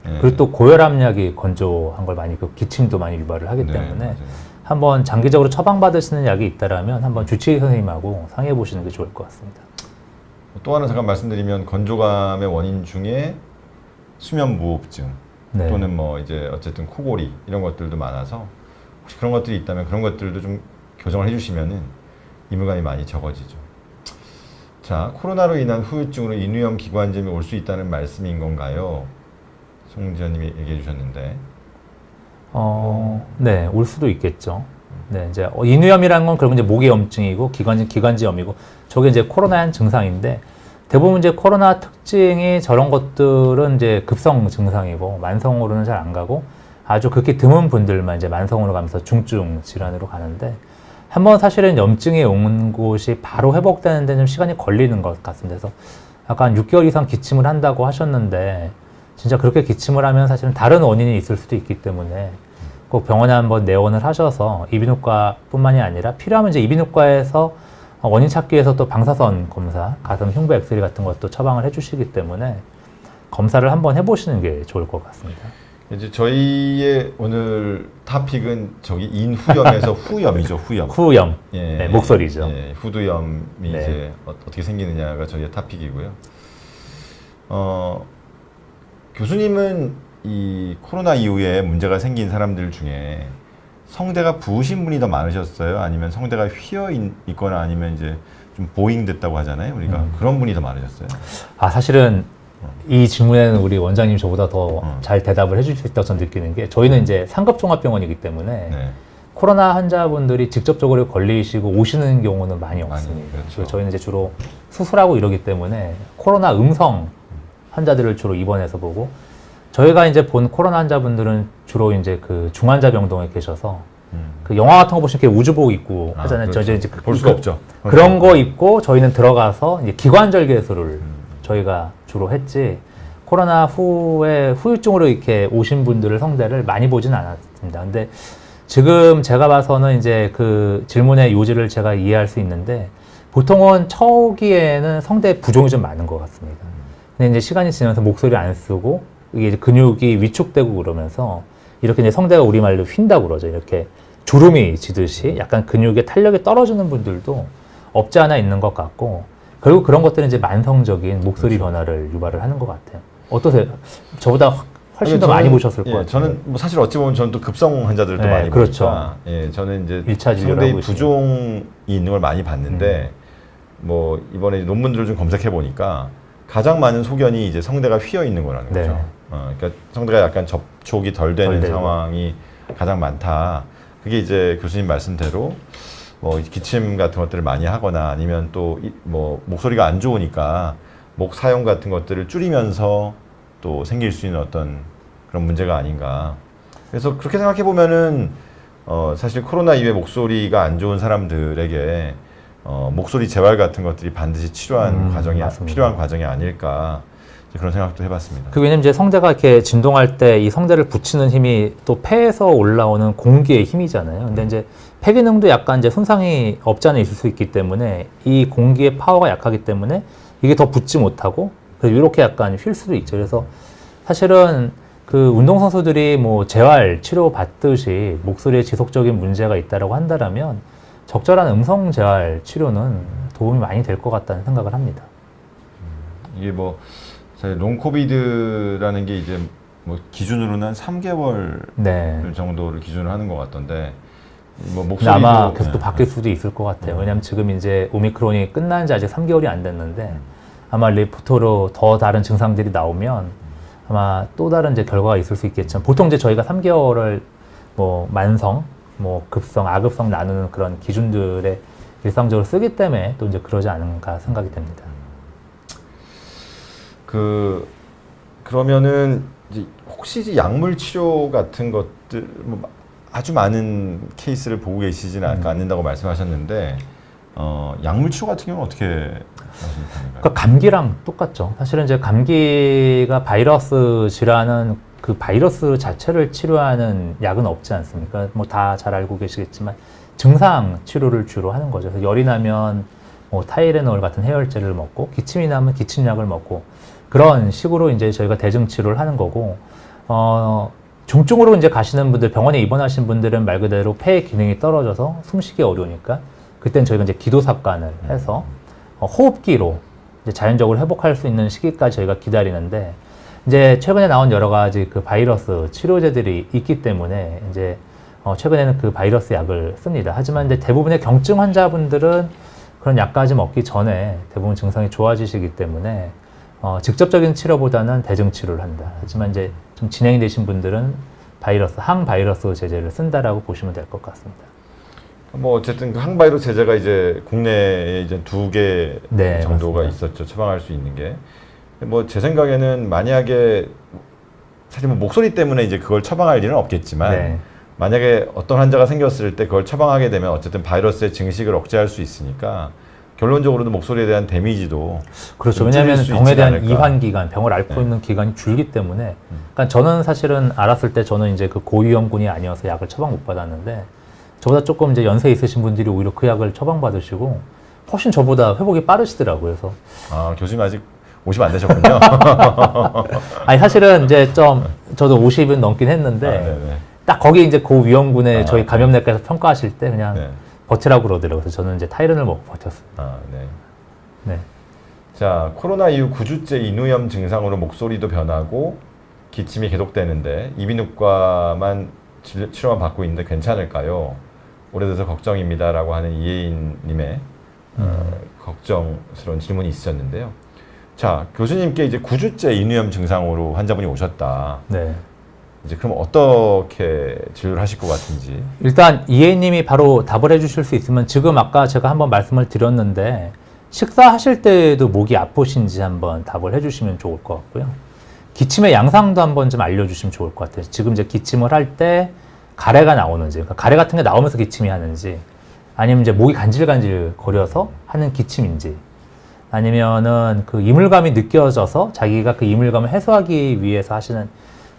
예. 그리고 또 고혈압약이 건조한 걸 많이 그 기침도 많이 유발을 하기 네, 때문에 맞아요. 한번 장기적으로 처방받으시는 약이 있다라면 한번 주치의 선생님하고 상의해 보시는 게 좋을 것 같습니다. 또 하나 잠깐 말씀드리면 건조감의 원인 중에 수면 무호흡증 네. 또는 뭐 이제 어쨌든 코골이 이런 것들도 많아서 혹시 그런 것들이 있다면 그런 것들도 좀 교정을 해주시면은 이물감이 많이 적어지죠. 자, 코로나로 인한 후유증으로 인후염 기관지염이 올 수 있다는 말씀인 건가요? 송지현님이 얘기해 주셨는데. 네, 올 수도 있겠죠. 네, 이제 인후염이라는 건 결국 이제 목의 염증이고 기관지염이고 저게 이제 코로나의 한 증상인데 대부분 이제 코로나 특징이 저런 것들은 이제 급성 증상이고 만성으로는 잘 안 가고 아주 극히 드문 분들만 이제 만성으로 가면서 중증 질환으로 가는데 한번 사실은 염증이 온 곳이 바로 회복되는 데는 좀 시간이 걸리는 것 같습니다. 그래서 약간 6개월 이상 기침을 한다고 하셨는데 진짜 그렇게 기침을 하면 사실은 다른 원인이 있을 수도 있기 때문에 꼭 병원에 한번 내원을 하셔서 이비인후과뿐만이 아니라 필요하면 이제 이비인후과에서 원인 찾기 위해서 또 방사선 검사, 가슴 흉부 엑스레이 같은 것도 처방을 해주시기 때문에 검사를 한번 해보시는 게 좋을 것 같습니다. 이제 저희의 오늘 토픽은 저기 인후염에서 후염이죠, 후염. 후염, 예, 네, 목소리죠. 예, 후두염이 네. 이제 어떻게 생기느냐가 저희의 토픽이고요. 교수님은 이 코로나 이후에 문제가 생긴 사람들 중에 성대가 부으신 분이 더 많으셨어요? 아니면 성대가 휘어 있거나 아니면 이제 좀 보잉 됐다고 하잖아요. 우리가 그런 분이 더 많으셨어요? 아, 사실은 이 질문에는 우리 원장님 저보다 더 잘 대답을 해줄 수 있다고 저는 느끼는 게 저희는 이제 상급종합병원이기 때문에 네. 코로나 환자분들이 직접적으로 걸리시고 오시는 경우는 많이 없습니다. 그렇죠. 그래서 저희는 이제 주로 수술하고 이러기 때문에 코로나 음성 환자들을 주로 입원해서 보고 저희가 이제 본 코로나 환자분들은 주로 이제 그 중환자 병동에 계셔서 그 영화 같은 거 보시면 이렇게 우주복 입고 하잖아요. 그렇죠. 이제 볼 수가 없죠. 그런 거 입고 저희는 들어가서 이제 기관절개술을 저희가 주로 했지 코로나 후에 후유증으로 이렇게 오신 분들을 성대를 많이 보진 않았습니다. 근데 지금 제가 봐서는 이제 그 질문의 요지를 제가 이해할 수 있는데 보통은 초기에는 성대 부종이 좀 많은 것 같습니다. 근데 이제 시간이 지나면서 목소리 안 쓰고 이게 이제 근육이 위축되고 그러면서 이렇게 이제 성대가 우리말로 휜다고 그러죠. 이렇게 주름이 지듯이 약간 근육의 탄력이 떨어지는 분들도 없지 않아 있는 것 같고 결국 그런 것들은 이제 만성적인 목소리 변화를 유발을 하는 것 같아요. 어떠세요? 저보다 훨씬 더 많이 보셨을 것 같아요. 저는 뭐 사실 어찌 보면 저는 또 급성 환자들도 네, 많이 그렇죠. 보니까 예, 저는 이제 1차 진료를 성대 하고 부종이 있는 걸 많이 봤는데 뭐 이번에 논문들을 좀 검색해 보니까 가장 많은 소견이 이제 성대가 휘어 있는 거라는 네. 거죠. 그러니까 성대가 약간 접촉이 덜 되는 덜 되고. 상황이 가장 많다. 그게 이제 교수님 말씀대로 뭐 기침 같은 것들을 많이 하거나 아니면 또 뭐 목소리가 안 좋으니까 목 사용 같은 것들을 줄이면서 또 생길 수 있는 어떤 그런 문제가 아닌가. 그래서 그렇게 생각해 보면은 사실 코로나 이후에 목소리가 안 좋은 사람들에게 목소리 재활 같은 것들이 반드시 필요한 과정이 아닐까 그런 생각도 해봤습니다. 그 왜냐면 이제 성대가 이렇게 진동할 때 이 성대를 붙이는 힘이 또 폐에서 올라오는 공기의 힘이잖아요. 근데 이제 폐 기능도 약간 이제 손상이 없지 않아 있을 수 있기 때문에 이 공기의 파워가 약하기 때문에 이게 더 붙지 못하고 그래서 이렇게 약간 휠 수도 있죠. 그래서 사실은 그 운동선수들이 뭐 재활 치료 받듯이 목소리에 지속적인 문제가 있다라고 한다라면 적절한 음성 재활 치료는 도움이 많이 될 것 같다는 생각을 합니다. 이게 뭐 사실 롱코비드라는 게 이제 뭐 기준으로는 한 3개월 네. 정도를 기준으로 하는 것 같던데 뭐 근데 목소리도 아마 계속 또 바뀔 수도 있을 것 같아요. 왜냐하면 지금 이제 오미크론이 끝난 지 아직 3개월이 안 됐는데 아마 리포터로 더 다른 증상들이 나오면 아마 또 다른 이제 결과가 있을 수 있겠지만 보통 이제 저희가 3개월을 뭐 만성, 뭐 급성, 아급성 나누는 그런 기준들에 일상적으로 쓰기 때문에 또 이제 그러지 않은가 생각이 됩니다. 그러면은 이제 혹시 이제 약물 치료 같은 것들 뭐 아주 많은 케이스를 보고 계시지는 않는다고 말씀하셨는데 약물 치료 같은 경우는 어떻게 하시는 편인가요? 그러니까 감기랑 똑같죠. 사실은 이제 감기가 바이러스 질환은 그 바이러스 자체를 치료하는 약은 없지 않습니까? 뭐 다 잘 알고 계시겠지만 증상 치료를 주로 하는 거죠. 그래서 열이 나면 뭐 타이레놀 같은 해열제를 먹고 기침이 나면 기침약을 먹고 그런 식으로 이제 저희가 대증 치료를 하는 거고 중증으로 이제 가시는 분들, 병원에 입원하신 분들은 말 그대로 폐의 기능이 떨어져서 숨쉬기 어려우니까 그때는 저희가 이제 기도삽관을 해서 호흡기로 이제 자연적으로 회복할 수 있는 시기까지 저희가 기다리는데, 이제 최근에 나온 여러 가지 그 바이러스 치료제들이 있기 때문에 이제 최근에는 그 바이러스 약을 씁니다. 하지만 이제 대부분의 경증 환자분들은 그런 약까지 먹기 전에 대부분 증상이 좋아지시기 때문에 직접적인 치료보다는 대증 치료를 한다. 하지만 이제 좀 진행이 되신 분들은 항바이러스 제제를 쓴다라고 보시면 될 것 같습니다. 뭐 어쨌든 그 항바이러스 제제가 이제 국내에 이제 2개 네, 정도가 맞습니다. 있었죠. 처방할 수 있는 게. 뭐 제 생각에는 만약에 사실 뭐 목소리 때문에 이제 그걸 처방할 일은 없겠지만 네. 만약에 어떤 환자가 생겼을 때 그걸 처방하게 되면 어쨌든 바이러스의 증식을 억제할 수 있으니까 결론적으로도 목소리에 대한 데미지도 그렇죠. 좀 왜냐하면 줄일 수 병에 있지 대한 않을까. 이환 기간, 병을 앓고 네. 있는 기간이 줄기 때문에, 그러니까 저는 사실은 알았을 때 저는 이제 그 고위험군이 아니어서 약을 처방 못 받았는데, 저보다 조금 이제 연세 있으신 분들이 오히려 그 약을 처방 받으시고 훨씬 저보다 회복이 빠르시더라고요. 그래서 아, 교수님 아직 50 안 되셨군요. 아니 사실은 이제 좀 저도 50은 넘긴 했는데 네네. 딱 거기 이제 고위험군에 아, 저희 감염내과에서 평가하실 때 그냥 네. 버티라고 그러더라고요. 그래서 저는 이제 타이른을 먹고 버텼습니다. 아, 네. 네. 자, 코로나 이후 9주째 인후염 증상으로 목소리도 변하고 기침이 계속되는데 이비인후과만 치료만 받고 있는데 괜찮을까요? 오래돼서 걱정입니다라고 하는 이혜인님의 걱정스러운 질문이 있으셨는데요. 자, 교수님께 이제 9주째 인후염 증상으로 환자분이 오셨다. 네. 이제 그럼 어떻게 진료를 하실 것 같은지. 일단 이혜님이 바로 답을 해주실 수 있으면, 지금 아까 제가 한번 말씀을 드렸는데 식사하실 때도 목이 아프신지 한번 답을 해주시면 좋을 것 같고요. 기침의 양상도 한번 좀 알려주시면 좋을 것 같아요. 지금 이제 기침을 할 때 가래가 나오는지, 그러니까 가래 같은 게 나오면서 기침이 하는지, 아니면 이제 목이 간질간질 거려서 하는 기침인지, 아니면은 그 이물감이 느껴져서 자기가 그 이물감을 해소하기 위해서 하시는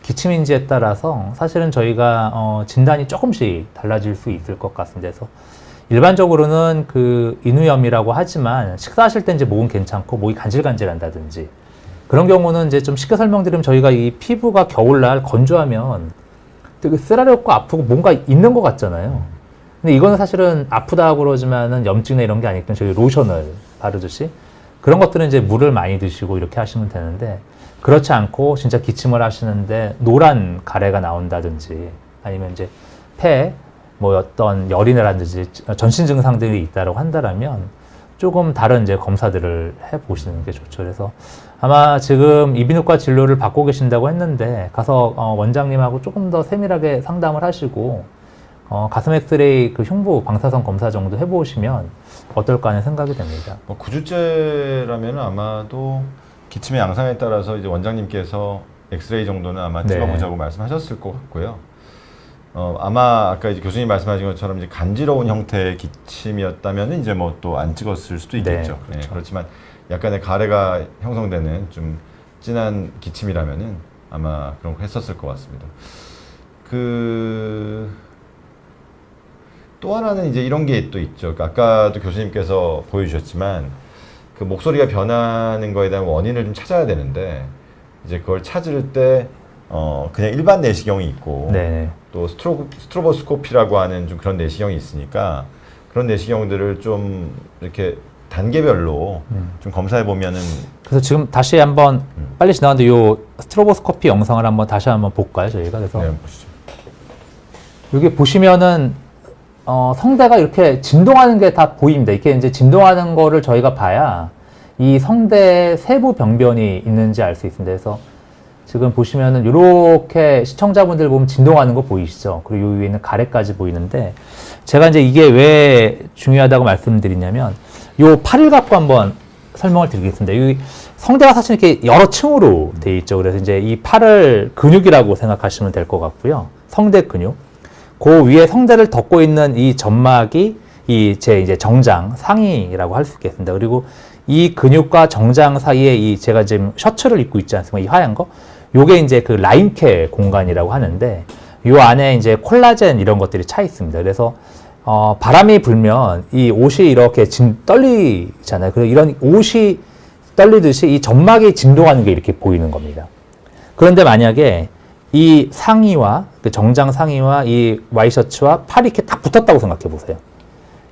기침인지에 따라서 사실은 저희가 진단이 조금씩 달라질 수 있을 것 같습니다. 그래서 일반적으로는 그 인후염이라고 하지만 식사하실 때 이제 목은 괜찮고 목이 간질간질한다든지 그런 경우는 이제 좀 쉽게 설명드리면, 저희가 이 피부가 겨울날 건조하면 되게 쓰라렸고 아프고 뭔가 있는 것 같잖아요. 근데 이거는 사실은 아프다고 그러지만은 염증이나 이런 게 아니고 저희 로션을 바르듯이 그런 것들은 이제 물을 많이 드시고 이렇게 하시면 되는데, 그렇지 않고 진짜 기침을 하시는데 노란 가래가 나온다든지 아니면 이제 폐 뭐 어떤 열이 나라든지 전신 증상들이 있다고 한다라면 조금 다른 이제 검사들을 해 보시는 게 좋죠. 그래서 아마 지금 이비인후과 진료를 받고 계신다고 했는데 가서 원장님하고 조금 더 세밀하게 상담을 하시고 가슴 엑스레이 그 흉부 방사선 검사 정도 해보시면 어떨까 하는 생각이 됩니다. 뭐 9주째라면 아마도 기침의 양상에 따라서 이제 원장님께서 엑스레이 정도는 아마 네. 찍어보자고 말씀하셨을 것 같고요. 아마 아까 이제 교수님 말씀하신 것처럼 이제 간지러운 형태의 기침이었다면 이제 뭐 또 안 찍었을 수도 있겠죠. 네, 그렇죠. 그렇지만 약간의 가래가 형성되는 좀 진한 기침이라면은 아마 그런 거 했었을 것 같습니다. 또 하나는 이제 이런 게 또 있죠. 그러니까 아까도 교수님께서 보여주셨지만 그 목소리가 변하는 거에 대한 원인을 좀 찾아야 되는데, 이제 그걸 찾을 때 그냥 일반 내시경이 있고 네. 또 스트로보스코피라고 하는 좀 그런 내시경이 있으니까 그런 내시경들을 좀 이렇게 단계별로 좀 검사해 보면은. 그래서 지금 다시 한번 빨리 지나갔는데 요 스트로보스코피 영상을 한번 다시 한번 볼까요, 저희가? 그래서 네, 보시죠. 여기 보시면은 성대가 이렇게 진동하는 게 다 보입니다. 이렇게 이제 진동하는 거를 저희가 봐야 이 성대 세부 병변이 있는지 알 수 있습니다. 그래서 지금 보시면은 이렇게 시청자분들 보면 진동하는 거 보이시죠? 그리고 요 위에는 가래까지 보이는데, 제가 이제 이게 왜 중요하다고 말씀드리냐면 요 팔을 갖고 한번 설명을 드리겠습니다. 이 성대가 사실 이렇게 여러 층으로 돼 있죠. 그래서 이제 이 팔을 근육이라고 생각하시면 될 것 같고요. 성대 근육. 그 위에 성대를 덮고 있는 이 점막이 이제 정장, 상의라고 할 수 있겠습니다. 그리고 이 근육과 정장 사이에 제가 지금 셔츠를 입고 있지 않습니까? 이 하얀 거. 요게 이제 그 라인케 공간이라고 하는데, 요 안에 이제 콜라겐 이런 것들이 차 있습니다. 그래서 바람이 불면 이 옷이 이렇게 떨리잖아요. 그리고 이런 옷이 떨리듯이 이 점막이 진동하는 게 이렇게 보이는 겁니다. 그런데 만약에 이 상의와 그 정장 상의와 이 와이셔츠와 팔이 이렇게 딱 붙었다고 생각해 보세요.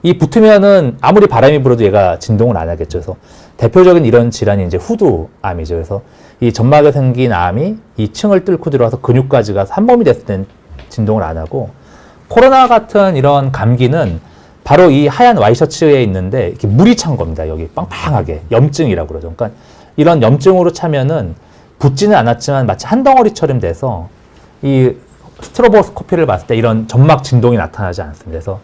이 붙으면은 아무리 바람이 불어도 얘가 진동을 안 하겠죠. 그래서 대표적인 이런 질환이 이제 후두암이죠. 그래서 이 점막에 생긴 암이 이 층을 뚫고 들어와서 근육까지 가서 한 몸이 됐을 땐 진동을 안 하고, 코로나 같은 이런 감기는 바로 이 하얀 와이셔츠에 있는데 이렇게 물이 찬 겁니다. 여기 빵빵하게 염증이라고 그러죠. 그러니까 이런 염증으로 차면은 붙지는 않았지만 마치 한 덩어리처럼 돼서 이 스트로보스코피를 봤을 때 이런 점막 진동이 나타나지 않습니다. 그래서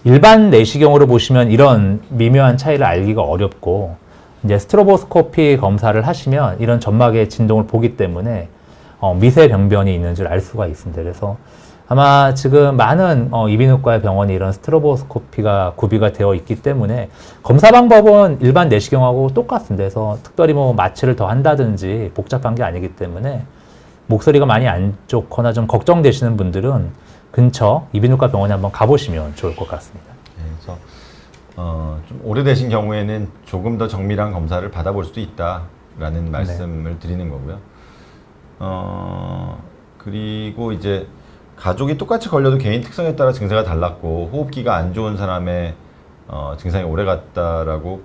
일반 내시경으로 보시면 이런 미묘한 차이를 알기가 어렵고, 이제 스트로보스코피 검사를 하시면 이런 점막의 진동을 보기 때문에 미세 병변이 있는 줄 알 수가 있습니다. 그래서 아마 지금 많은 이비인후과 병원이 이런 스트로보스코피가 구비가 되어 있기 때문에 검사 방법은 일반 내시경하고 똑같습니다. 그래서 특별히 뭐 마취를 더 한다든지 복잡한 게 아니기 때문에 목소리가 많이 안 좋거나 좀 걱정되시는 분들은 근처 이비인후과 병원에 한번 가보시면 좋을 것 같습니다. 네, 그래서 좀 오래되신 경우에는 조금 더 정밀한 검사를 받아볼 수도 있다라는 말씀을 드리는 거고요. 그리고 이제 가족이 똑같이 걸려도 개인 특성에 따라 증세가 달랐고 호흡기가 안 좋은 사람의 증상이 오래 갔다라고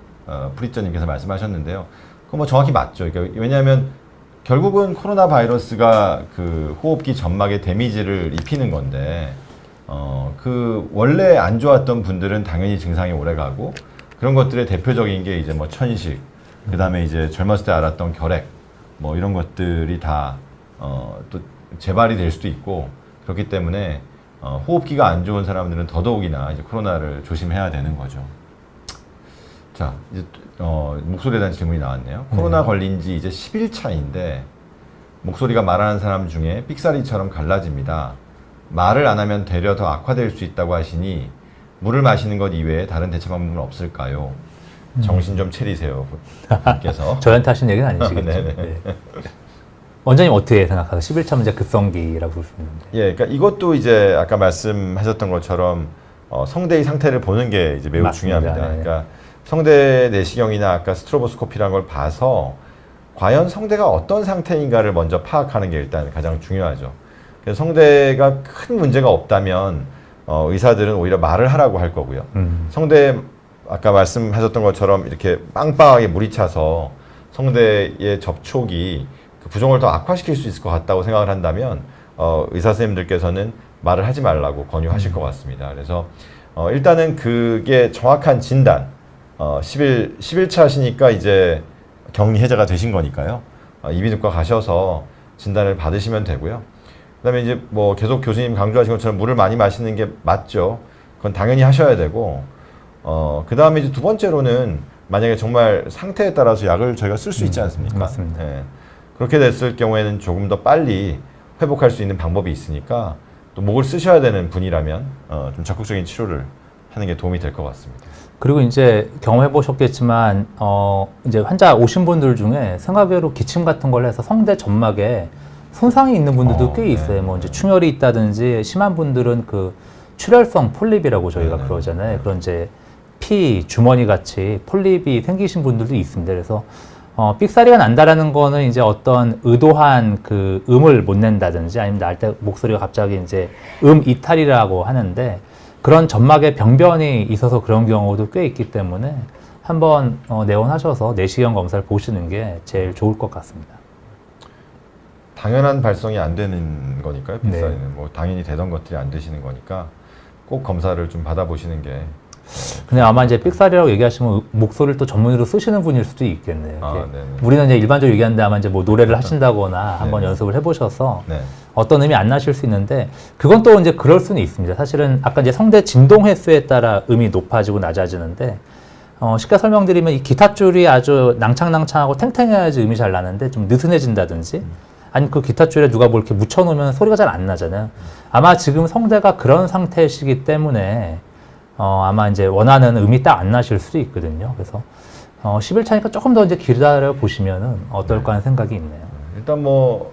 프리저님께서 말씀하셨는데요. 그건 뭐 정확히 맞죠. 그러니까 왜냐하면 결국은 코로나 바이러스가 그 호흡기 점막에 데미지를 입히는 건데 그 원래 안 좋았던 분들은 당연히 증상이 오래 가고, 그런 것들의 대표적인 게 이제 뭐 천식, 그 다음에 이제 젊었을 때 알았던 결핵, 뭐 이런 것들이 다 또 재발이 될 수도 있고, 그렇기 때문에 호흡기가 안 좋은 사람들은 더더욱이나 이제 코로나를 조심해야 되는 거죠. 자, 이제 목소리에 대한 질문이 나왔네요. 코로나 걸린 지 이제 10일 차인데 목소리가 말하는 사람 중에 삑사리처럼 갈라집니다. 말을 안 하면 되려 더 악화될 수 있다고 하시니 물을 마시는 것 이외에 다른 대처 방법은 없을까요? 정신 좀 차리세요, 분께서. 저한테 하신 얘기는 아니시겠죠? 네네. 네. 원장님 어떻게 생각하세요? 11차 문제 급성기라고 볼 수 있는데. 예, 그러니까 이것도 이제 아까 말씀하셨던 것처럼 성대의 상태를 보는 게 이제 매우 맞습니다. 중요합니다. 네. 그러니까 성대 내시경이나 아까 스트로보스코피라는 걸 봐서 과연 성대가 어떤 상태인가를 먼저 파악하는 게 일단 가장 중요하죠. 그래서 성대가 큰 문제가 없다면 의사들은 오히려 말을 하라고 할 거고요. 성대 아까 말씀하셨던 것처럼 이렇게 빵빵하게 물이 차서 성대의 접촉이 그 부종을 더 악화시킬 수 있을 것 같다고 생각을 한다면 의사 선생님들께서는 말을 하지 말라고 권유하실 것 같습니다. 그래서 일단은 그게 정확한 진단, 10일 차시니까 이제 격리 해제가 되신 거니까요. 이비인후과 가셔서 진단을 받으시면 되고요. 그다음에 이제 뭐 계속 교수님 강조하신 것처럼 물을 많이 마시는 게 맞죠. 그건 당연히 하셔야 되고, 그다음에 이제 두 번째로는 만약에 정말 상태에 따라서 약을 저희가 쓸 수 있지 않습니까? 맞습니다. 네. 그렇게 됐을 경우에는 조금 더 빨리 회복할 수 있는 방법이 있으니까 또 목을 쓰셔야 되는 분이라면 좀 적극적인 치료를 하는 게 도움이 될 것 같습니다. 그리고 이제 경험해 보셨겠지만 이제 환자 오신 분들 중에 생각외로 기침 같은 걸 해서 성대 점막에 손상이 있는 분들도 꽤 있어요. 네. 뭐 이제 충혈이 있다든지 심한 분들은 그 출혈성 폴립이라고 저희가 네. 그러잖아요. 그런 이제 피 주머니 같이 폴립이 생기신 분들도 있습니다. 그래서 삑사리가 난다라는 거는 이제 어떤 의도한 그 음을 못 낸다든지 아니면 날 때 목소리가 갑자기 이제 이탈이라고 하는데, 그런 점막에 병변이 있어서 그런 경우도 꽤 있기 때문에 한번 내원하셔서 내시경 검사를 보시는 게 제일 좋을 것 같습니다. 당연한 발성이 안 되는 거니까요. 빅사이는 네. 뭐 당연히 되던 것들이 안 되시는 거니까 꼭 검사를 좀 받아보시는 게. 근데 아마 이제 삑사리라고 얘기하시면 목소리를 또 전문의로 쓰시는 분일 수도 있겠네요. 네네. 우리는 이제 일반적으로 얘기하는데 아마 이제 뭐 노래를 하신다거나 한번 네네. 연습을 해보셔서 네. 어떤 음이 안 나실 수 있는데, 그건 또 이제 그럴 수는 있습니다. 사실은 아까 이제 성대 진동 횟수에 따라 음이 높아지고 낮아지는데, 쉽게 설명드리면 이 기타 줄이 아주 낭창낭창하고 탱탱해야지 음이 잘 나는데 좀 느슨해진다든지, 아니 그 기타 줄에 누가 뭘 이렇게 묻혀놓으면 소리가 잘 안 나잖아요. 아마 지금 성대가 그런 상태시기 때문에 아마 이제 원하는 음이 딱 안 나실 수도 있거든요. 그래서 10일 차니까 조금 더 이제 기다려 보시면은 어떨까 하는 생각이 있네요. 일단 뭐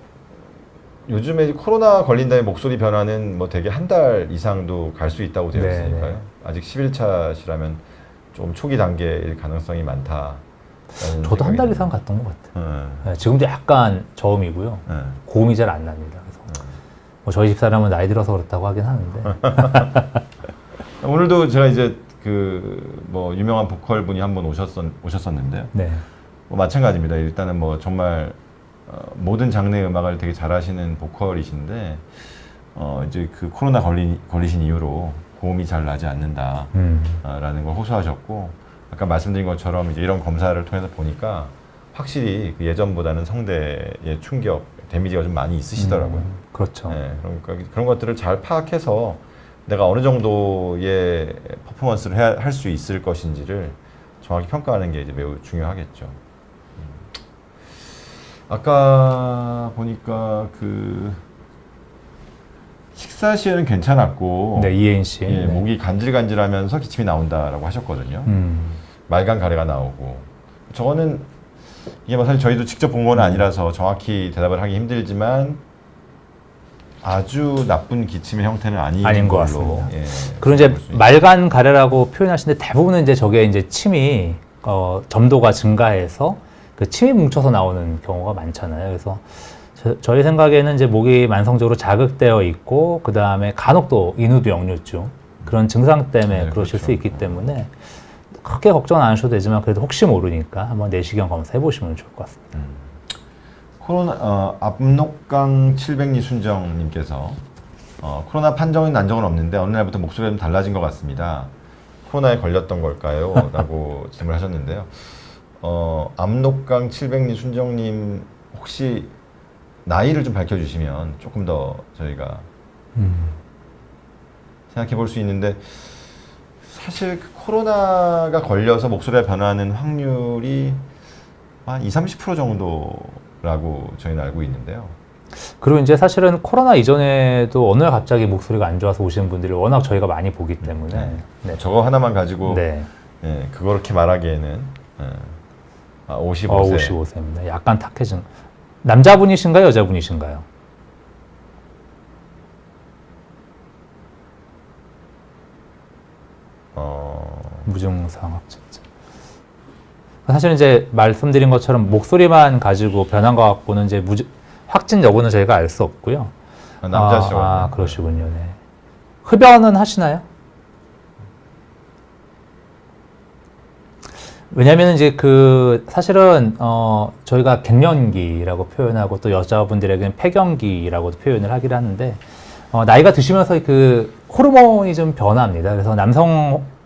요즘에 코로나 걸린 다음에 목소리 변화는 뭐 되게 한 달 이상도 갈 수 있다고 되어 있으니까요. 네네. 아직 10일 차시라면 좀 초기 단계일 가능성이 많다. 저도 한 달 이상 갔던 것 같아요. 네. 네, 지금도 약간 저음이고요. 네. 고음이 잘 안 납니다. 그래서 뭐 저희 집사람은 나이 들어서 그렇다고 하긴 하는데. 오늘도 제가 이제 그 뭐 유명한 보컬 분이 한 번 오셨었는데요. 네. 뭐 마찬가지입니다. 일단은 뭐 정말 모든 장르의 음악을 되게 잘하시는 보컬이신데 이제 그 코로나 걸리신 이후로 고음이 잘 나지 않는다라는 걸 호소하셨고, 아까 말씀드린 것처럼 이제 이런 검사를 통해서 보니까 확실히 그 예전보다는 성대의 충격, 데미지가 좀 많이 있으시더라고요. 그렇죠. 네, 그러니까 그런 것들을 잘 파악해서 내가 어느 정도의 퍼포먼스를 할 수 있을 것인지를 정확히 평가하는 게 이제 매우 중요하겠죠. 아까 보니까 그 식사 시에는 괜찮았고, 네, 이혜인 씨. 예, 네. 목이 간질간질하면서 기침이 나온다라고 하셨거든요. 말간 가래가 나오고, 저거는 이게 뭐 사실 저희도 직접 본 건 아니라서 정확히 대답을 하기 힘들지만 아주 나쁜 기침의 형태는 아닌 것 걸로. 같습니다. 예, 그리고 이제 볼 수 있는. 말간 가래라고 표현하시는데 대부분은 이제 저게 이제 침이 점도가 증가해서 그 침이 뭉쳐서 나오는 경우가 많잖아요. 그래서 저희 생각에는 이제 목이 만성적으로 자극되어 있고 그 다음에 간혹 또 인후두 역류증 그런 증상 때문에 네, 그러실 그렇죠. 수 있기 때문에 크게 걱정 안 하셔도 되지만 그래도 혹시 모르니까 한번 내시경 검사해 보시면 좋을 것 같습니다. 코로나 압록강 700리 순정님께서 코로나 판정은 난 적은 없는데 어느 날부터 목소리가 좀 달라진 것 같습니다. 코로나에 걸렸던 걸까요? 라고 질문하셨는데요. 압록강 700리 순정님 혹시 나이를 좀 밝혀주시면 조금 더 저희가 생각해 볼 수 있는데, 사실 그 코로나가 걸려서 목소리가 변하는 확률이 한 20-30% 정도라고 저희는 알고 있는데요. 그리고 이제 사실은 코로나 이전에도 어느 날 갑자기 목소리가 안 좋아서 오시는 분들을 워낙 저희가 많이 보기 때문에 네. 저거 하나만 가지고 네. 예, 그렇게 말하기에는 55세. 55세입니다. 약간 탁해진. 남자분이신가요? 여자분이신가요? 무증상 확진자. 사실 이제 말씀드린 것처럼 목소리만 가지고 변한 것 갖고는 이제 확진 여부는 저희가 알 수 없고요. 남자시죠. 그러시군요. 네. 흡연은 하시나요? 왜냐면 이제 그 사실은 저희가 갱년기라고 표현하고 또 여자분들에게는 폐경기라고도 표현을 하긴 하는데 나이가 드시면서 그 호르몬이 좀 변합니다. 그래서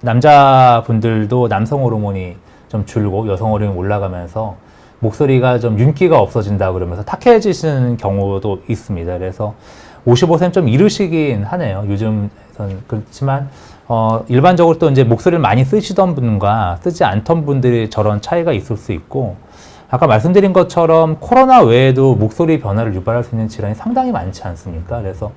남자분들도 남성 호르몬이 좀 줄고 여성 호르몬이 올라가면서 목소리가 좀 윤기가 없어진다 그러면서 탁해지시는 경우도 있습니다. 그래서 55세는 좀 이르시긴 하네요. 요즘선 그렇지만 일반적으로 또 이제 목소리를 많이 쓰시던 분과 쓰지 않던 분들이 저런 차이가 있을 수 있고, 아까 말씀드린 것처럼 코로나 외에도 목소리 변화를 유발할 수 있는 질환이 상당히 많지 않습니까? 그래서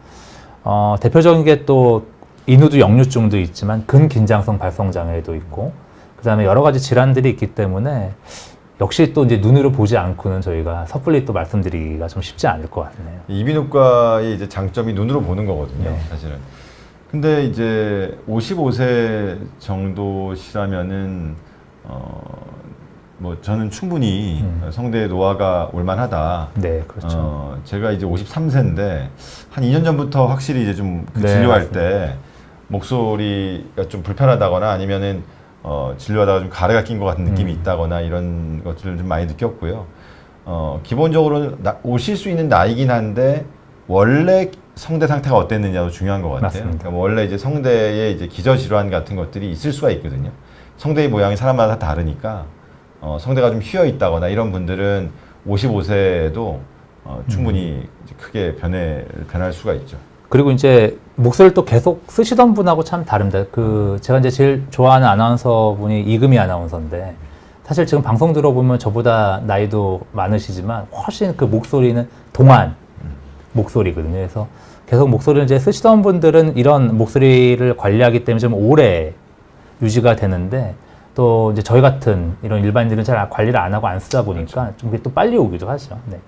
대표적인 게 또 인후두 역류증도 있지만 근긴장성 발성장애도 있고, 그 다음에 여러 가지 질환들이 있기 때문에 역시 또 이제 눈으로 보지 않고는 저희가 섣불리 또 말씀드리기가 좀 쉽지 않을 것 같네요. 이비인후과의 이제 장점이 눈으로 보는 거거든요, 네. 사실은. 근데 이제 55세 정도시라면은 뭐 저는 충분히 성대 노화가 올만하다. 네, 그렇죠. 제가 이제 53세인데 한 2년 전부터 확실히 이제 좀 그 네, 진료할 맞습니다. 때 목소리가 좀 불편하다거나 아니면은 진료하다가 좀 가래가 낀 것 같은 느낌이 있다거나 이런 것들을 좀 많이 느꼈고요. 기본적으로는 오실 수 있는 나이긴 한데 원래 성대 상태가 어땠느냐도 중요한 것 같아요. 맞습니다. 그러니까 원래 이제 성대에 이제 기저 질환 같은 것들이 있을 수가 있거든요. 성대의 모양이 사람마다 다 다르니까 성대가 좀 휘어 있다거나 이런 분들은 55세에도 충분히 이제 크게 변할 수가 있죠. 그리고 이제 목소리를 또 계속 쓰시던 분하고 참 다릅니다. 제가 이제 제일 좋아하는 아나운서 분이 이금희 아나운서인데, 사실 지금 방송 들어보면 저보다 나이도 많으시지만 훨씬 그 목소리는 동안 목소리거든요. 그래서 계속 목소리를 이제 쓰시던 분들은 이런 목소리를 관리하기 때문에 좀 오래 유지가 되는데, 또 이제 저희 같은 이런 일반인들은 잘 관리를 안 하고 안 쓰다 보니까 좀 그게 또 빨리 오기도 하죠. 네.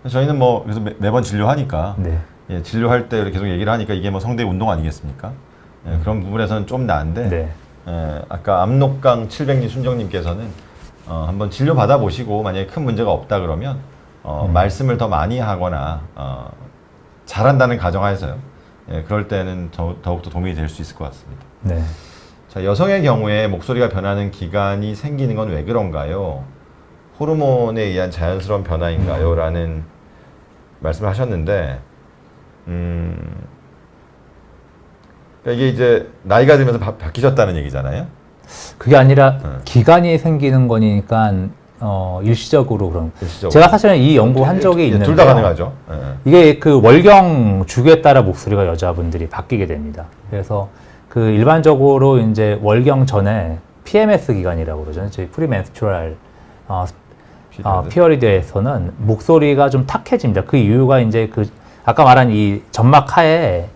저희는 뭐 그래서 매번 진료하니까 네. 예, 진료할 때 계속 얘기를 하니까 이게 뭐 성대 운동 아니겠습니까? 예, 그런 부분에서는 좀 나은데 네. 아까 압록강 700리 순정님께서는 한번 진료 받아보시고 만약에 큰 문제가 없다 그러면 말씀을 더 많이 하거나 잘한다는 가정하에서요. 예, 그럴 때는 더욱더 도움이 될 수 있을 것 같습니다. 네. 자, 여성의 경우에 목소리가 변하는 기간이 생기는 건 왜 그런가요? 호르몬에 의한 자연스러운 변화인가요? 라는 말씀을 하셨는데, 그러니까 이게 이제 나이가 들면서 바뀌셨다는 얘기잖아요. 그게 아니라 기간이 생기는 거니까 일시적으로 그런. 일시적으로. 제가 사실은 이 연구한 적이 있는데 둘 다 가능하죠. 예. 이게 그 월경 주기에 따라 목소리가 여자분들이 바뀌게 됩니다. 그래서 그 일반적으로 이제 월경 전에 PMS 기간이라고 그러죠. 저희 프리멘스트럴 피어리드에서는 목소리가 좀 탁해집니다. 그 이유가 이제 그 아까 말한 이 점막 하에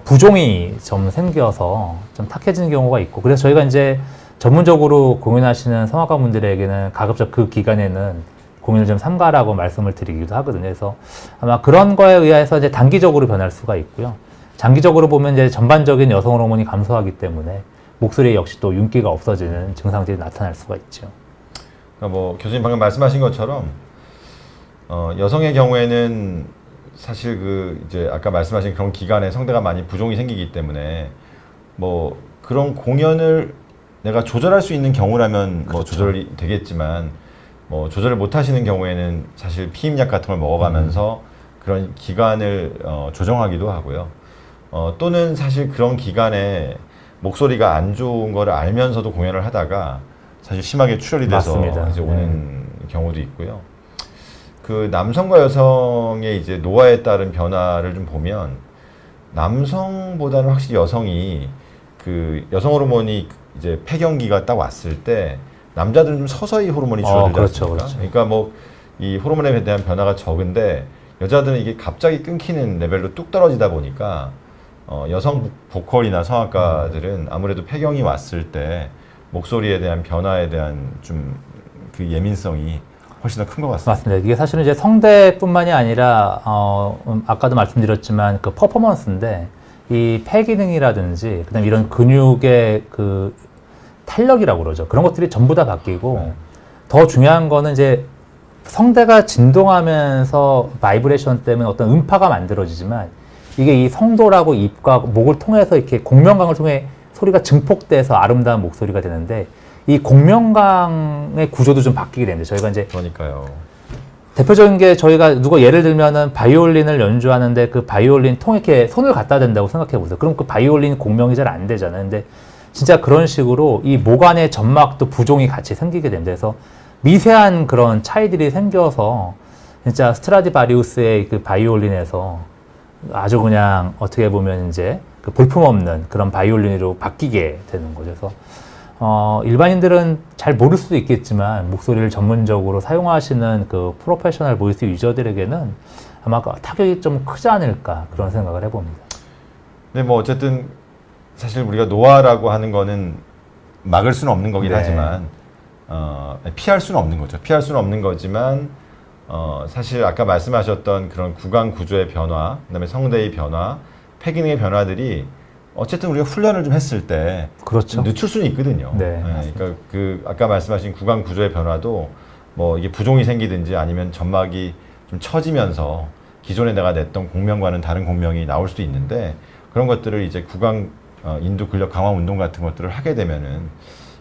부종이 좀 생겨서 좀 탁해지는 경우가 있고, 그래서 저희가 이제 전문적으로 공연하시는 성악가 분들에게는 가급적 그 기간에는 공연을 좀 삼가라고 말씀을 드리기도 하거든요. 그래서 아마 그런 거에 의해서 이제 단기적으로 변할 수가 있고요. 장기적으로 보면 이제 전반적인 여성 호르몬이 감소하기 때문에 목소리에 역시 또 윤기가 없어지는 증상들이 나타날 수가 있죠. 그러니까 뭐 교수님 방금 말씀하신 것처럼 여성의 경우에는 사실 그 이제 아까 말씀하신 그런 기간에 성대가 많이 부종이 생기기 때문에 뭐 그런 공연을 내가 조절할 수 있는 경우라면 뭐 조절이 되겠지만 뭐 조절을 못 하시는 경우에는 사실 피임약 같은 걸 먹어가면서 그런 기간을 조정하기도 하고요. 또는 사실 그런 기간에 목소리가 안 좋은 거를 알면서도 공연을 하다가 사실 심하게 출혈이 돼서 맞습니다. 이제 오는 경우도 있고요. 그 남성과 여성의 이제 노화에 따른 변화를 좀 보면 남성보다는 확실히 여성이 그 여성 호르몬이 이제 폐경기가 딱 왔을 때 남자들은 좀 서서히 호르몬이 줄어들지 그렇죠, 않습니까? 그렇죠. 그러니까 뭐 이 호르몬에 대한 변화가 적은데 여자들은 이게 갑자기 끊기는 레벨로 뚝 떨어지다 보니까 여성 보컬이나 성악가들은 아무래도 폐경이 왔을 때 목소리에 대한 변화에 대한 좀 그 예민성이 훨씬 더 큰 것 같습니다. 맞습니다. 이게 사실은 이제 성대뿐만이 아니라 아까도 말씀드렸지만 그 퍼포먼스인데 이 폐 기능이라든지 그다음 이런 근육의 그 탄력이라고 그러죠. 그런 것들이 전부 다 바뀌고 더 중요한 거는 이제 성대가 진동하면서 바이브레이션 때문에 어떤 음파가 만들어지지만 이게 이 성도라고 입과 목을 통해서 이렇게 공명강을 통해 소리가 증폭돼서 아름다운 목소리가 되는데 이 공명강의 구조도 좀 바뀌게 되는데 저희가 이제 그러니까요. 대표적인 게 저희가 누가 예를 들면은 바이올린을 연주하는데 그 바이올린 통에 이렇게 손을 갖다 댄다고 생각해 보세요. 그럼 그 바이올린 공명이 잘 안 되잖아요. 근데 진짜 그런 식으로 이 목 안에 점막도 부종이 같이 생기게 된다. 그래서 미세한 그런 차이들이 생겨서 진짜 스트라디바리우스의 그 바이올린에서 아주 그냥 어떻게 보면 이제 그 볼품없는 그런 바이올린으로 바뀌게 되는 거죠. 그래서 일반인들은 잘 모를 수도 있겠지만 목소리를 전문적으로 사용하시는 그 프로페셔널 보이스 유저들에게는 아마 타격이 좀 크지 않을까 그런 생각을 해봅니다. 근데 뭐 어쨌든 사실 우리가 노화라고 하는 거는 막을 수는 없는 거긴 네. 하지만 피할 수는 없는 거죠. 피할 수는 없는 거지만 사실 아까 말씀하셨던 그런 구강 구조의 변화, 그다음에 성대의 변화, 폐 기능의 변화들이 어쨌든 우리가 훈련을 좀 했을 때 그렇죠. 늦출 수는 있거든요. 네, 그러니까 그 아까 말씀하신 구강 구조의 변화도 뭐 이게 부종이 생기든지 아니면 점막이 좀 처지면서 기존에 내가 냈던 공명과는 다른 공명이 나올 수도 있는데 그런 것들을 이제 구강 인두 근력 강화 운동 같은 것들을 하게 되면은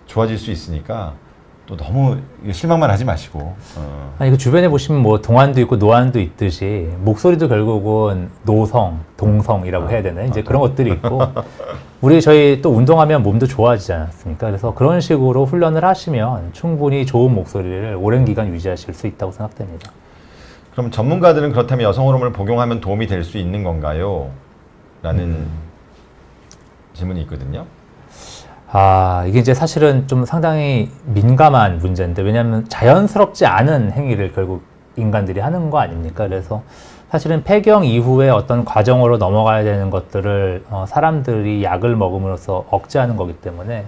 좋아질 수 있으니까 또 너무 실망만 하지 마시고. 아니 그 주변에 보시면 뭐 동안도 있고 노안도 있듯이 목소리도 결국은 노성, 동성이라고 해야 되나요? 이제 그런 것들이 있고 저희 또 운동하면 몸도 좋아지지 않습니까? 그래서 그런 식으로 훈련을 하시면 충분히 좋은 목소리를 오랜 기간 유지하실 수 있다고 생각됩니다. 그럼 전문가들은 그렇다면 여성 호르몬을 복용하면 도움이 될 수 있는 건가요? 라는 질문이 있거든요. 이게 이제 사실은 좀 상당히 민감한 문제인데, 왜냐하면 자연스럽지 않은 행위를 결국 인간들이 하는 거 아닙니까? 그래서 사실은 폐경 이후에 어떤 과정으로 넘어가야 되는 것들을 사람들이 약을 먹음으로써 억제하는 거기 때문에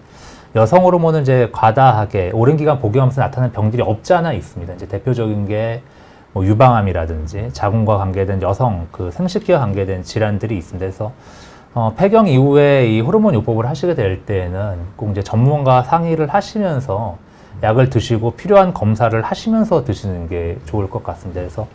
여성 호르몬을 이제 과다하게 오랜 기간 복용하면서 나타나는 병들이 없지 않아 있습니다. 이제 대표적인 게 뭐 유방암이라든지 자궁과 관계된 여성 그 생식기와 관계된 질환들이 있습니다. 그래서 폐경 이후에 이 호르몬 요법을 하시게 될 때에는 꼭 이제 전문가 상의를 하시면서 약을 드시고 필요한 검사를 하시면서 드시는 게 좋을 것 같습니다. 그래서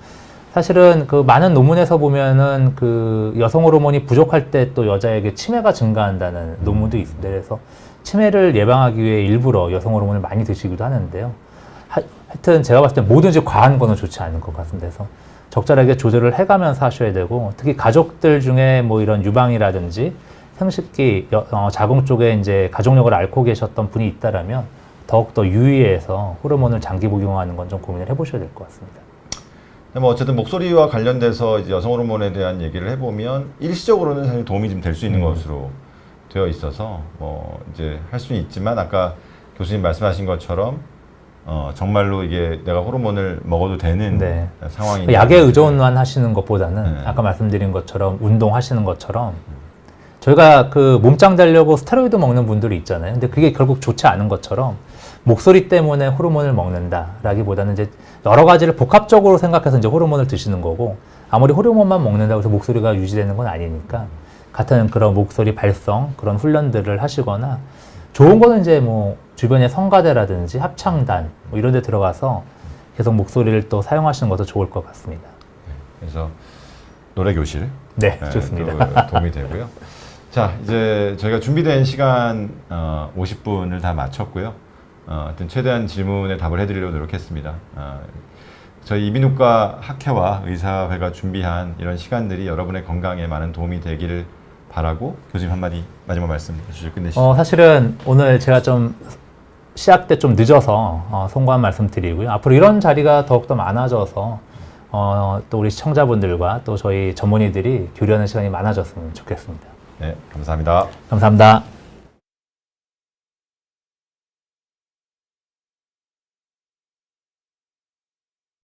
사실은 그 많은 논문에서 보면은 그 여성 호르몬이 부족할 때 또 여자에게 치매가 증가한다는 논문도 있습니다. 그래서 치매를 예방하기 위해 일부러 여성 호르몬을 많이 드시기도 하는데요. 하여튼 제가 봤을 때 뭐든지 과한 거는 좋지 않은 것 같습니다. 그래서 적절하게 조절을 해가면서 하셔야 되고, 특히 가족들 중에 뭐 이런 유방이라든지 생식기, 자궁 쪽에 이제 가족력을 앓고 계셨던 분이 있다라면 더욱더 유의해서 호르몬을 장기 복용하는 건 좀 고민을 해보셔야 될 것 같습니다. 뭐 어쨌든 목소리와 관련돼서 이제 여성 호르몬에 대한 얘기를 해보면 일시적으로는 사실 도움이 좀 될 수 있는 것으로 되어 있어서 뭐 이제 할 수는 있지만 아까 교수님 말씀하신 것처럼 정말로 이게 내가 호르몬을 먹어도 되는 네. 상황이 약에 의존만 하시는 것보다는 네. 아까 말씀드린 것처럼 운동하시는 것처럼 저희가 그 몸짱 되려고 스테로이드 먹는 분들이 있잖아요. 근데 그게 결국 좋지 않은 것처럼 목소리 때문에 호르몬을 먹는다라기보다는 이제 여러 가지를 복합적으로 생각해서 이제 호르몬을 드시는 거고, 아무리 호르몬만 먹는다고 해서 목소리가 유지되는 건 아니니까 같은 그런 목소리 발성 그런 훈련들을 하시거나, 좋은 거는 이제 뭐 주변의 성가대라든지 합창단 뭐 이런 데 들어가서 계속 목소리를 또 사용하시는 것도 좋을 것 같습니다. 그래서 노래 교실 네, 좋습니다. 또 도움이 되고요. 자, 이제 저희가 준비된 시간 50분을 다 마쳤고요. 하여튼 최대한 질문에 답을 해드리려고 노력했습니다. 저희 이비인후과 학회와 의사회가 준비한 이런 시간들이 여러분의 건강에 많은 도움이 되기를 바라고, 교수님 한마디 마지막 말씀 해주시고 끝내시죠. 사실은 오늘 제가 좀 시작 때 좀 늦어서 송구한 말씀 드리고요. 앞으로 이런 자리가 더욱더 많아져서 또 우리 시청자분들과 또 저희 전문의들이 교류하는 시간이 많아졌으면 좋겠습니다. 네, 감사합니다. 감사합니다.